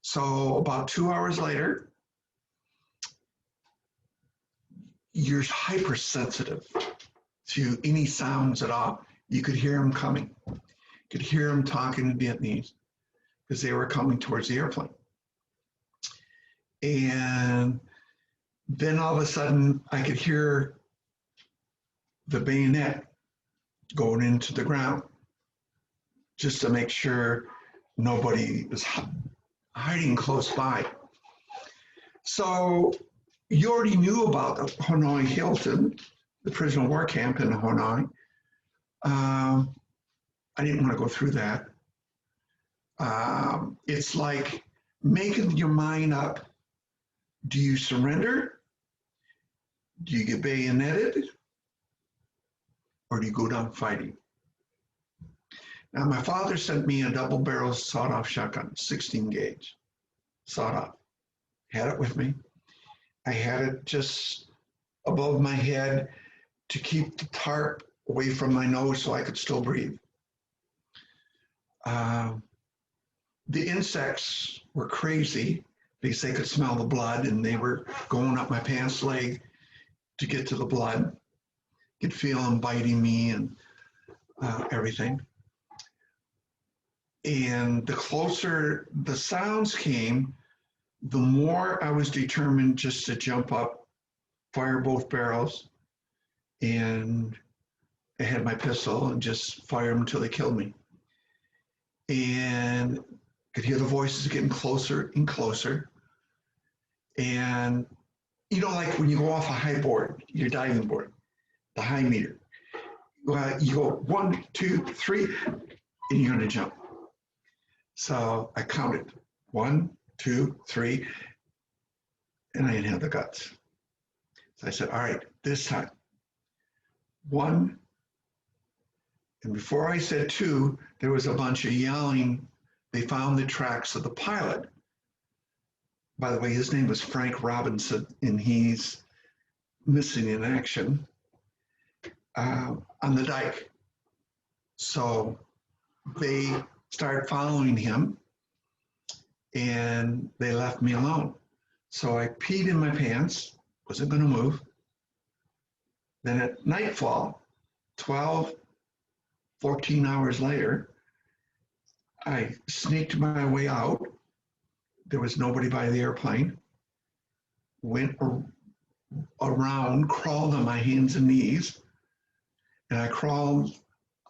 So about 2 hours later, you're hypersensitive to any sounds at all. You could hear them coming. You could hear them talking in Vietnamese because they were coming towards the airplane. And then all of a sudden, I could hear the bayonet going into the ground just to make sure nobody was hiding close by. So you already knew about the Hanoi Hilton, the prisoner of war camp in Hanoi. I didn't want to go through that. It's like making your mind up. Do you surrender? Do you get bayoneted? Or do you go down fighting? Now, my father sent me a double barrel sawed-off shotgun, 16 gauge, sawed off. Had it with me. I had it just above my head to keep the tarp away from my nose so I could still breathe. The insects were crazy because they could smell the blood and they were going up my pants leg to get to the blood. Could feel them biting me and everything. And the closer the sounds came, the more I was determined just to jump up, fire both barrels, and I had my pistol and just fire them until they killed me. And could hear the voices getting closer and closer. And you know, like when you go off a high board, your diving board, the high meter, you go 1, 2, 3, and you're gonna jump. So I counted 1, 2, 3, and I didn't have the guts. So I said, all right, this time, 1, and before I said 2, there was a bunch of yelling. They found the tracks of the pilot. By the way, his name was Frank Robinson, and he's missing in action on the dike. So they started following him, and they left me alone. So I peed in my pants, wasn't going to move. Then at nightfall, 12, 14 hours later, I sneaked my way out. There was nobody by the airplane. Went around, crawled on my hands and knees, and I crawled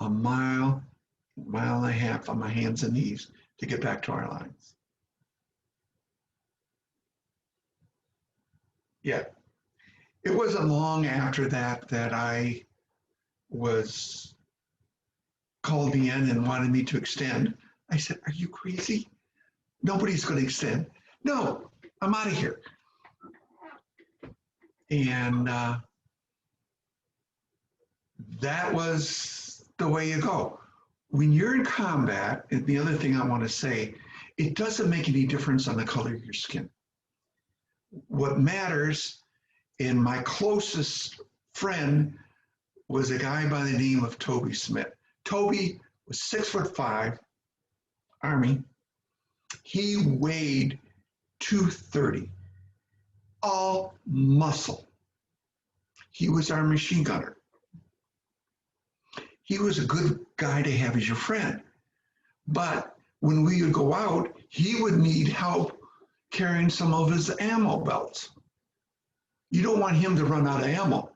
a mile and a half on my hands and knees to get back to our lines. Yeah, it wasn't long after that that I was called in and wanted me to extend. I said, are you crazy? Nobody's going to extend. No, I'm out of here. And that was the way you go. When you're in combat, and the other thing I want to say, it doesn't make any difference on the color of your skin. What matters, and my closest friend was a guy by the name of Toby Smith. Toby was 6'5", Army. He weighed 230, all muscle. He was our machine gunner. He was a good guy to have as your friend. But when we would go out, he would need help carrying some of his ammo belts. You don't want him to run out of ammo.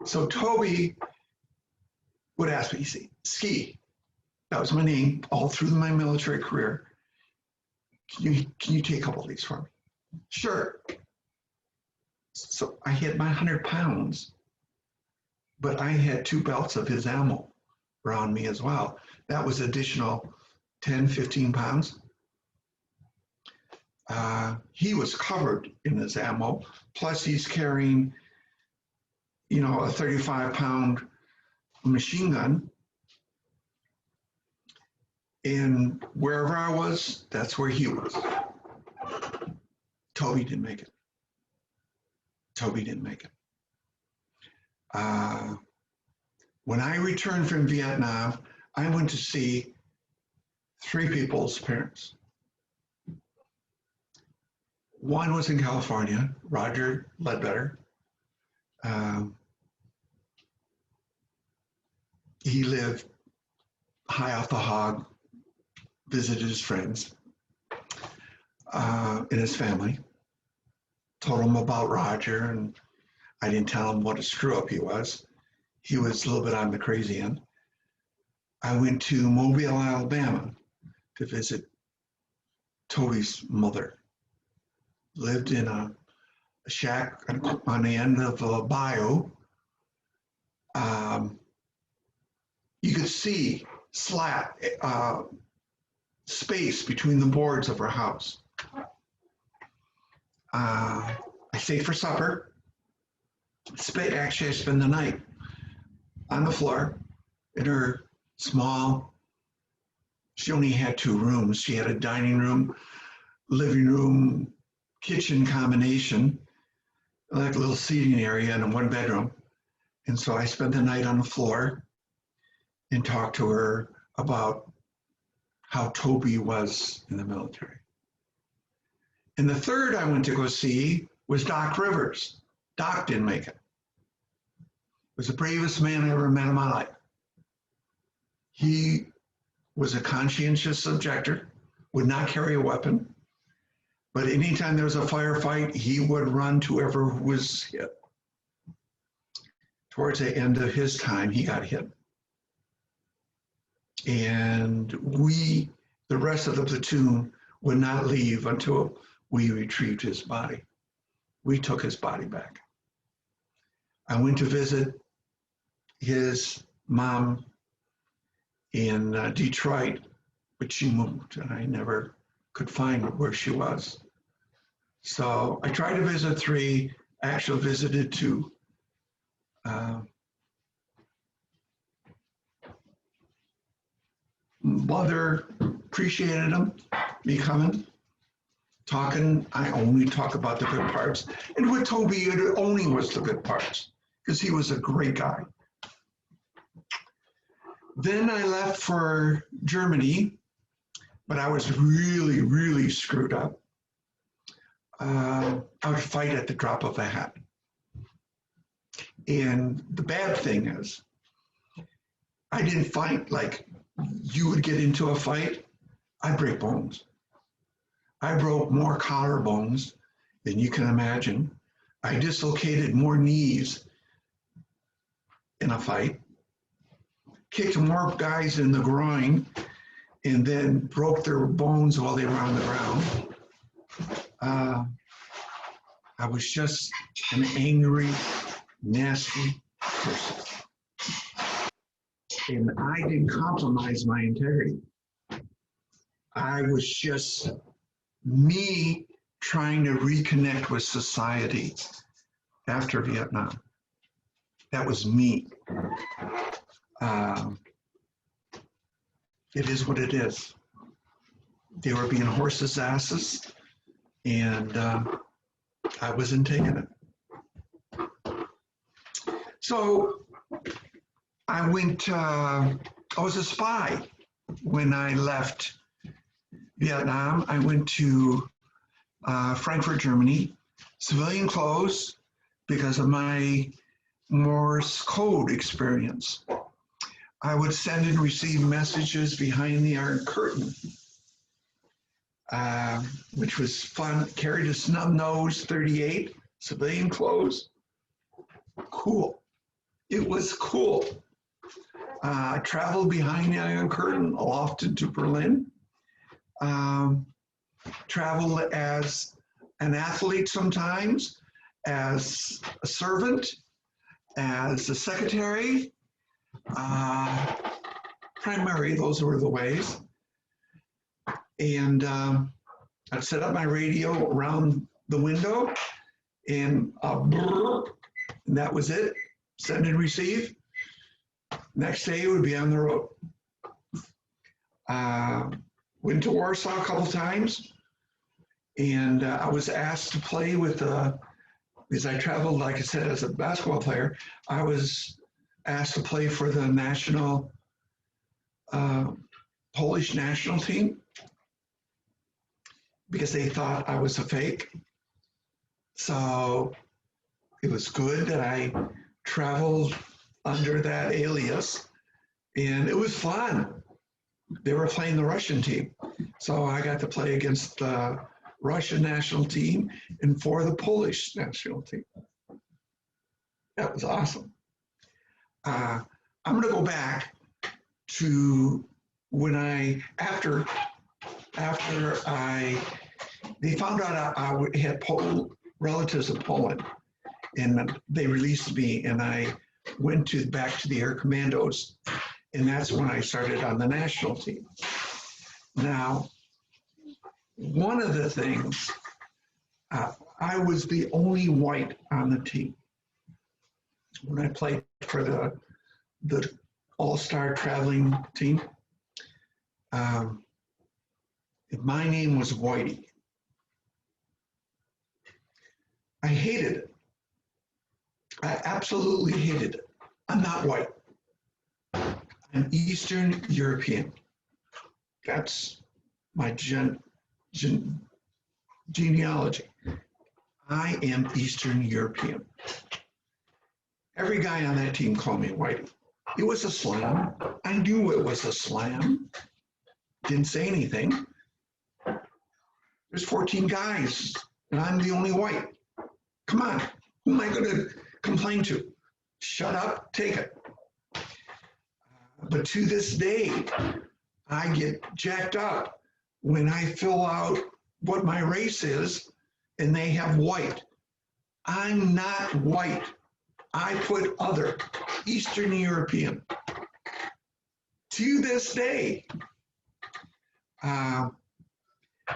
So Toby would ask me, Ski, that was my name all through my military career. Can you take a couple of these for me? Sure. So I had my 100 pounds, but I had 2 belts of his ammo around me as well. That was additional 10, 15 pounds. He was covered in his ammo, plus he's carrying, a 35-pound machine gun. And wherever I was, that's where he was. Toby didn't make it. When I returned from Vietnam, I went to see 3 people's parents. One was in California, Roger Ledbetter. He lived high off the hog, visited his friends and his family. Told him about Roger, and I didn't tell him what a screw up he was. He was a little bit on the crazy end. I went to Mobile, Alabama to visit Toby's mother. Lived in a shack on the end of a bayou. You could see space between the boards of her house. I stayed for supper. Actually, I spent the night on the floor in her small, she only had 2 rooms. She had a dining room, living room, kitchen combination, like a little seating area and a 1 bedroom. And so I spent the night on the floor and talked to her about how Toby was in the military. And the third I went to go see was Doc Rivers. Doc didn't make it. Was the bravest man I ever met in my life. He was a conscientious objector, would not carry a weapon, but anytime there was a firefight, he would run to whoever was hit. Towards the end of his time, he got hit. And the rest of the platoon, would not leave until we retrieved his body. We took his body back. I went to visit his mom in Detroit, but she moved and I never could find where she was. So I tried to visit 3, actually visited 2. Mother appreciated me coming, talking. I only talk about the good parts. And with Toby, it only was the good parts because he was a great guy. Then I left for Germany, but I was really, really screwed up. I would fight at the drop of a hat. And the bad thing is, I didn't fight like you would get into a fight. I break bones. I broke more collarbones than you can imagine. I dislocated more knees in a fight, kicked more guys in the groin, and then broke their bones while they were on the ground. I was just an angry, nasty person. And I didn't compromise my integrity. I was just me trying to reconnect with society after Vietnam. That was me. It is what it is. They were being horses' asses, and I wasn't taking it. So I was a spy when I left Vietnam. I went to Frankfurt, Germany, civilian clothes because of my Morse code experience. I would send and receive messages behind the Iron Curtain, which was fun. Carried a snub nose 38, civilian clothes. Cool. It was cool. Traveled behind the Iron Curtain, often to Berlin. Traveled as an athlete sometimes, as a servant, as a secretary. Primary, those were the ways. And I'd set up my radio around the window and and that was it. Send and receive. Next day would be on the road. Went to Warsaw a couple times, and I was asked to play with because I traveled, like I said, as a basketball player. I was asked to play for the national Polish national team because they thought I was a fake. So it was good that I traveled under that alias, and it was fun. They were playing the Russian team, so I got to play against the Russian national team and for the Polish national team. That was awesome. I'm going to go back to when after they found out I had relatives in Poland, and they released me, and I went back to the Air Commandos, and that's when I started on the national team. Now, one of the things, I was the only white on the team. When I played for the all-star traveling team, my name was Whitey. I hated it. I absolutely hated it. I'm not white. I'm Eastern European. That's my genealogy. I am Eastern European. Every guy on that team called me Whitey. It was a slam. I knew it was a slam. Didn't say anything. There's 14 guys, and I'm the only white. Come on, who am I going to complain to? Shut up, take it. But to this day, I get jacked up when I fill out what my race is, and they have white. I'm not white. I put other, Eastern European. To this day.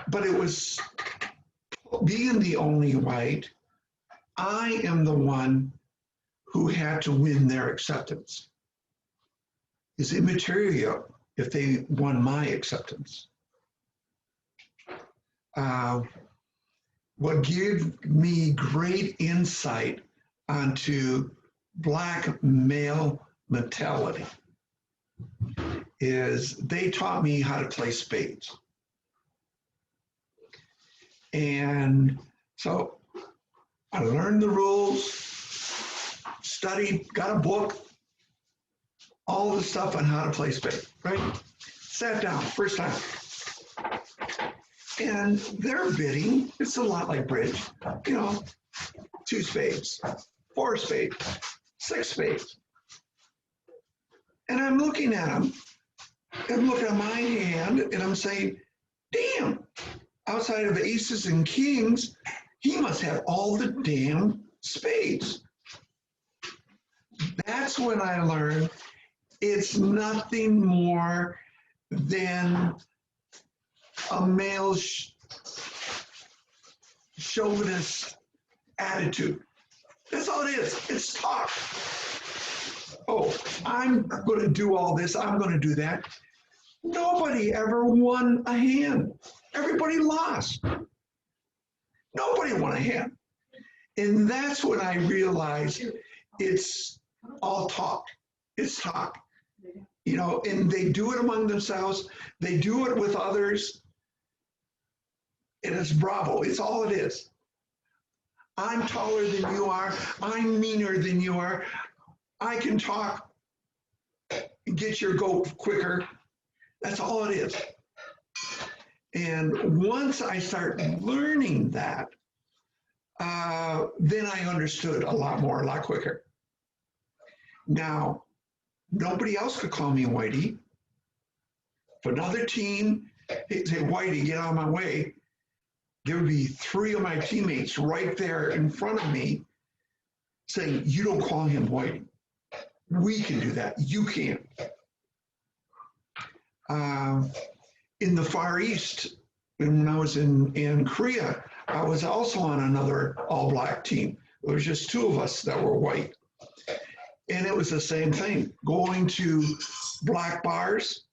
But it was being the only white, I am the one who had to win their acceptance. It's immaterial if they won my acceptance. What gave me great insight onto Black male mentality is they taught me how to play spades. And so I learned the rules, studied, got a book, all the stuff on how to play spades, right? Sat down, first time. And they're bidding, it's a lot like bridge, 2 spades, 4 spades, 6 spades. And I'm looking at them, and looking at my hand, and I'm saying, damn, outside of aces and kings, he must have all the damn spades. That's when I learned it's nothing more than a male chauvinist attitude. That's all it is. It's talk. Oh, I'm going to do all this. I'm going to do that. Nobody ever won a hand. Everybody lost. Nobody won a hand. And that's when I realized it's all talk. It's talk. You know, and they do it among themselves. They do it with others. And it's bravo. It's all it is. I'm taller than you are. I'm meaner than you are. I can talk and get your goat quicker. That's all it is. And once I start learning that, then I understood a lot more, a lot quicker. Now, nobody else could call me Whitey. If another team say, Whitey, get out of my way, there would be 3 of my teammates right there in front of me saying, you don't call him Whitey. We can do that. You can't. In the Far East, when I was in Korea, I was also on another all-black team. There was just 2 of us that were white. And it was the same thing. Going to black bars,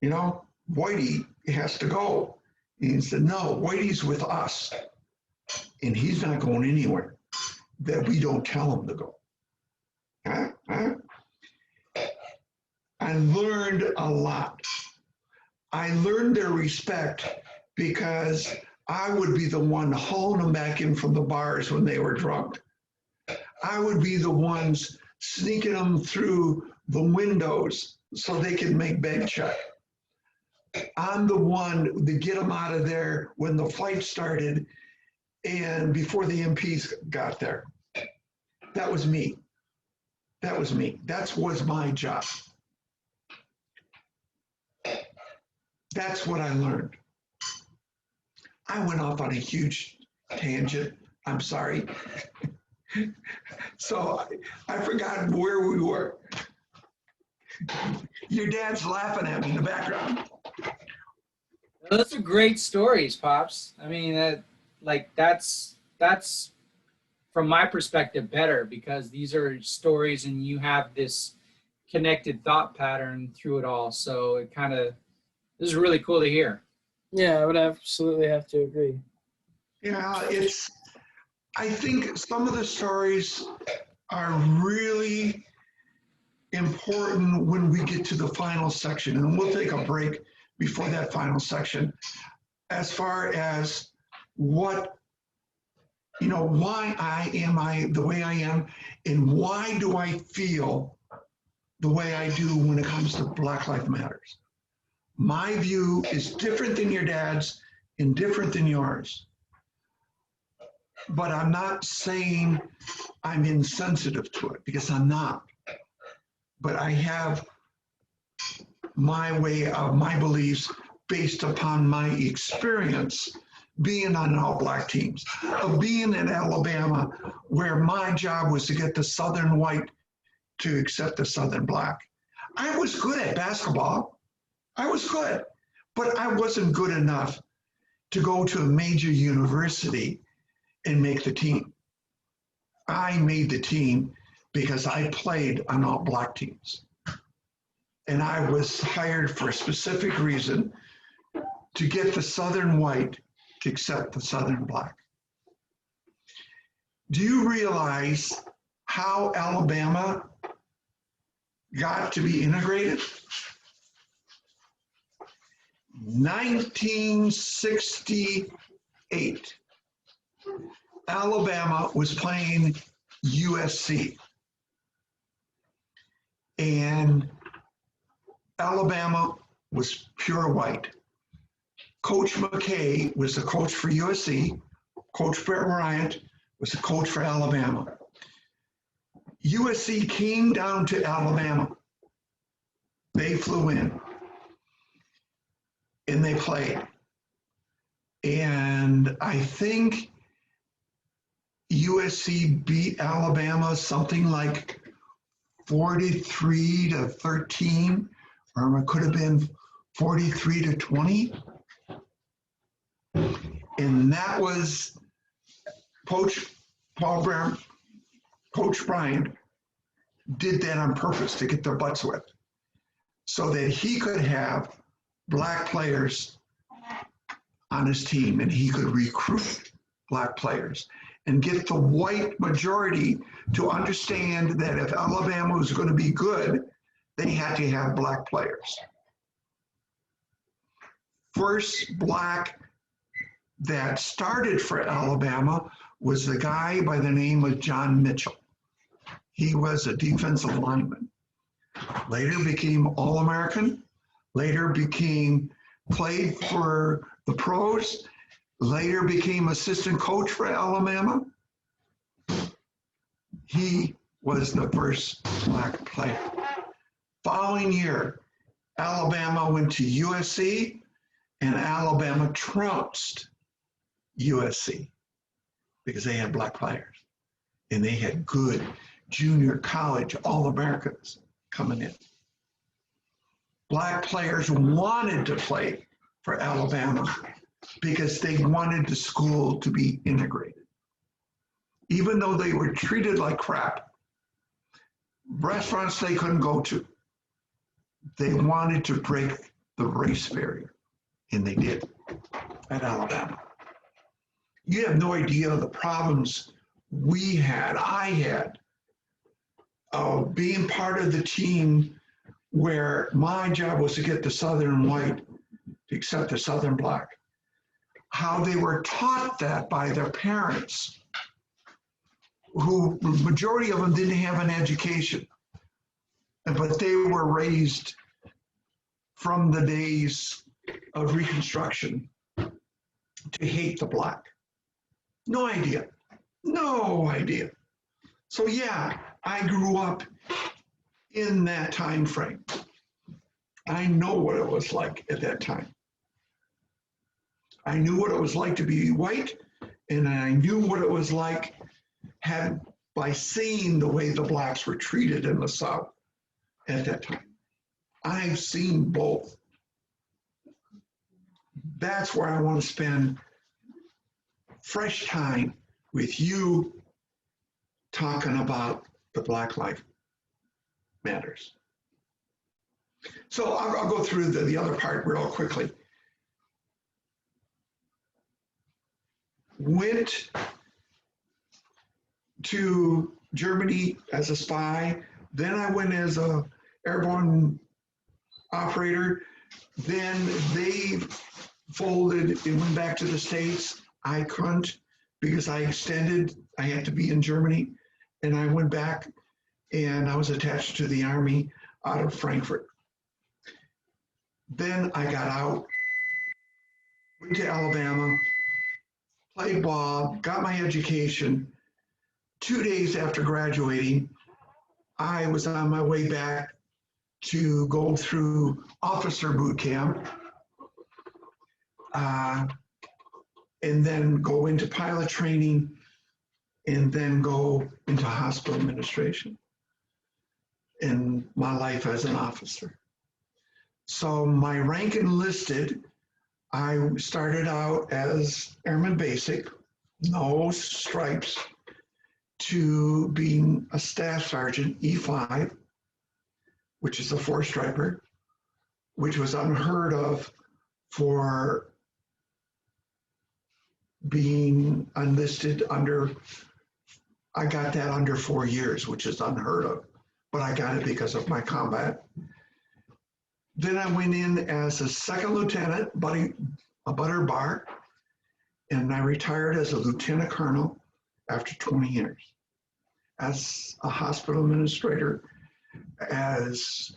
you know, Whitey has to go. And he said, no, Whitey's with us. And he's not going anywhere that we don't tell him to go. I learned a lot. I learned their respect because I would be the one hauling them back in from the bars when they were drunk. I would be the ones sneaking them through the windows so they could make bag check. I'm the one to get them out of there when the flight started and before the MPs got there. That was me. That was me. That was my job. That's what I learned. I went off on a huge tangent. I'm sorry. So I forgot where we were. Your dad's laughing at me in the background. Those are great stories, Pops. I mean, that's from my perspective better because these are stories and you have this connected thought pattern through it all. So it kind of, this is really cool to hear. Yeah, I would absolutely have to agree. Yeah, I think some of the stories are really important when we get to the final section, and we'll take a break before that final section. As far as what, you know, why I the way I am, and why do I feel the way I do when it comes to Black Lives Matters. My view is different than your dad's and different than yours. But I'm not saying I'm insensitive to it because I'm not. But I have my way of my beliefs based upon my experience being on all black teams, of being in Alabama where my job was to get the Southern white to accept the Southern black. I was good at basketball. I was good, but I wasn't good enough to go to a major university and make the team. I made the team because I played on all black teams. And I was hired for a specific reason to get the Southern white to accept the Southern black. Do you realize how Alabama got to be integrated? 1968. Alabama was playing USC. And Alabama was pure white. Coach McKay was the coach for USC. Coach Brett Bryant was the coach for Alabama. USC came down to Alabama. They flew in. And they played. And I think USC beat Alabama something like 43-13, or it could have been 43-20. And that was Coach Bryant did that on purpose to get their butts wet so that he could have black players on his team and he could recruit black players. and get the white majority to understand that if Alabama was going to be good, they had to have black players. First black that started for Alabama was the guy by the name of John Mitchell. He was a defensive lineman. Later became All-American. Later played for the pros. Later became assistant coach for Alabama. He was the first black player. Following year, Alabama went to USC, and Alabama trounced USC because they had black players, and they had good junior college All-Americans coming in. Black players wanted to play for Alabama because they wanted the school to be integrated. Even though they were treated like crap, restaurants they couldn't go to, they wanted to break the race barrier, and they did at Alabama. You have no idea the problems I had, being part of the team where my job was to get the Southern white to accept the Southern black. How they were taught that by their parents, who the majority of them didn't have an education, but they were raised from the days of Reconstruction to hate the black. No idea. No idea. So yeah, I grew up in that time frame. I know what it was like at that time. I knew what it was like to be white, and I knew what it was like by seeing the way the blacks were treated in the South at that time. I've seen both. That's where I want to spend fresh time with you talking about the Black Lives Matters. So I'll go through the other part real quickly. Went to Germany as a spy. Then I went as a airborne operator. Then they folded and went back to the States. I couldn't because I extended. I had to be in Germany. And I went back and I was attached to the Army out of Frankfurt. Then I got out, went to Alabama, played ball, got my education. 2 days after graduating, I was on my way back to go through officer boot camp and then go into pilot training and then go into hospital administration in my life as an officer. So my rank enlisted, I started out as Airman Basic, no stripes, to being a Staff Sergeant, E5, which is a 4-striper, which was unheard of for being enlisted under, I got that under 4 years, which is unheard of, but I got it because of my combat. Then I went in as a 2nd lieutenant, a butter bar, and I retired as a lieutenant colonel after 20 years. As a hospital administrator, as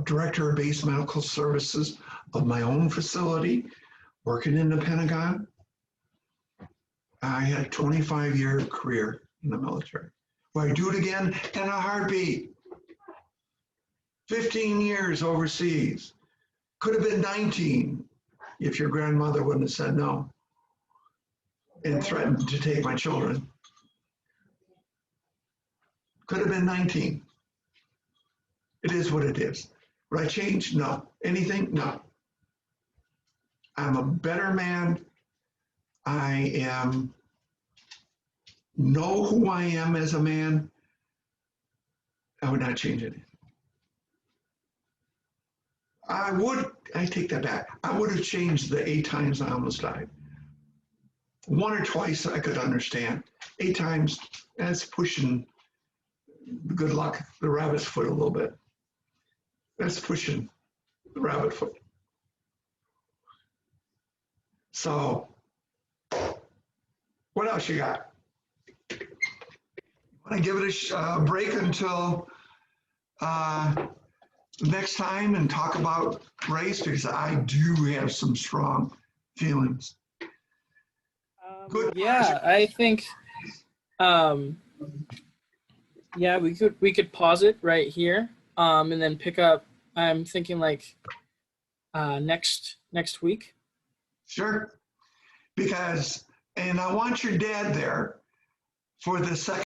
director of base medical services of my own facility, working in the Pentagon. I had a 25-year career in the military. Will I do it again? In a heartbeat. 15 years overseas. Could have been 19 if your grandmother wouldn't have said no and threatened to take my children. Could have been 19. It is what it is. Would I change? No. Anything? No. I'm a better man. I know who I am as a man. I would not change it. I take that back. I would have changed the 8 times I almost died. One or twice I could understand. 8 times, that's pushing good luck, the rabbit's foot a little bit. That's pushing the rabbit foot. So, what else you got? Want to give it a break until next time and talk about race, because I do have some strong feelings. Good. Yeah, I think. Yeah, we could pause it right here, and then pick up. I'm thinking like next week. Sure. Because, and I want your dad there for the second.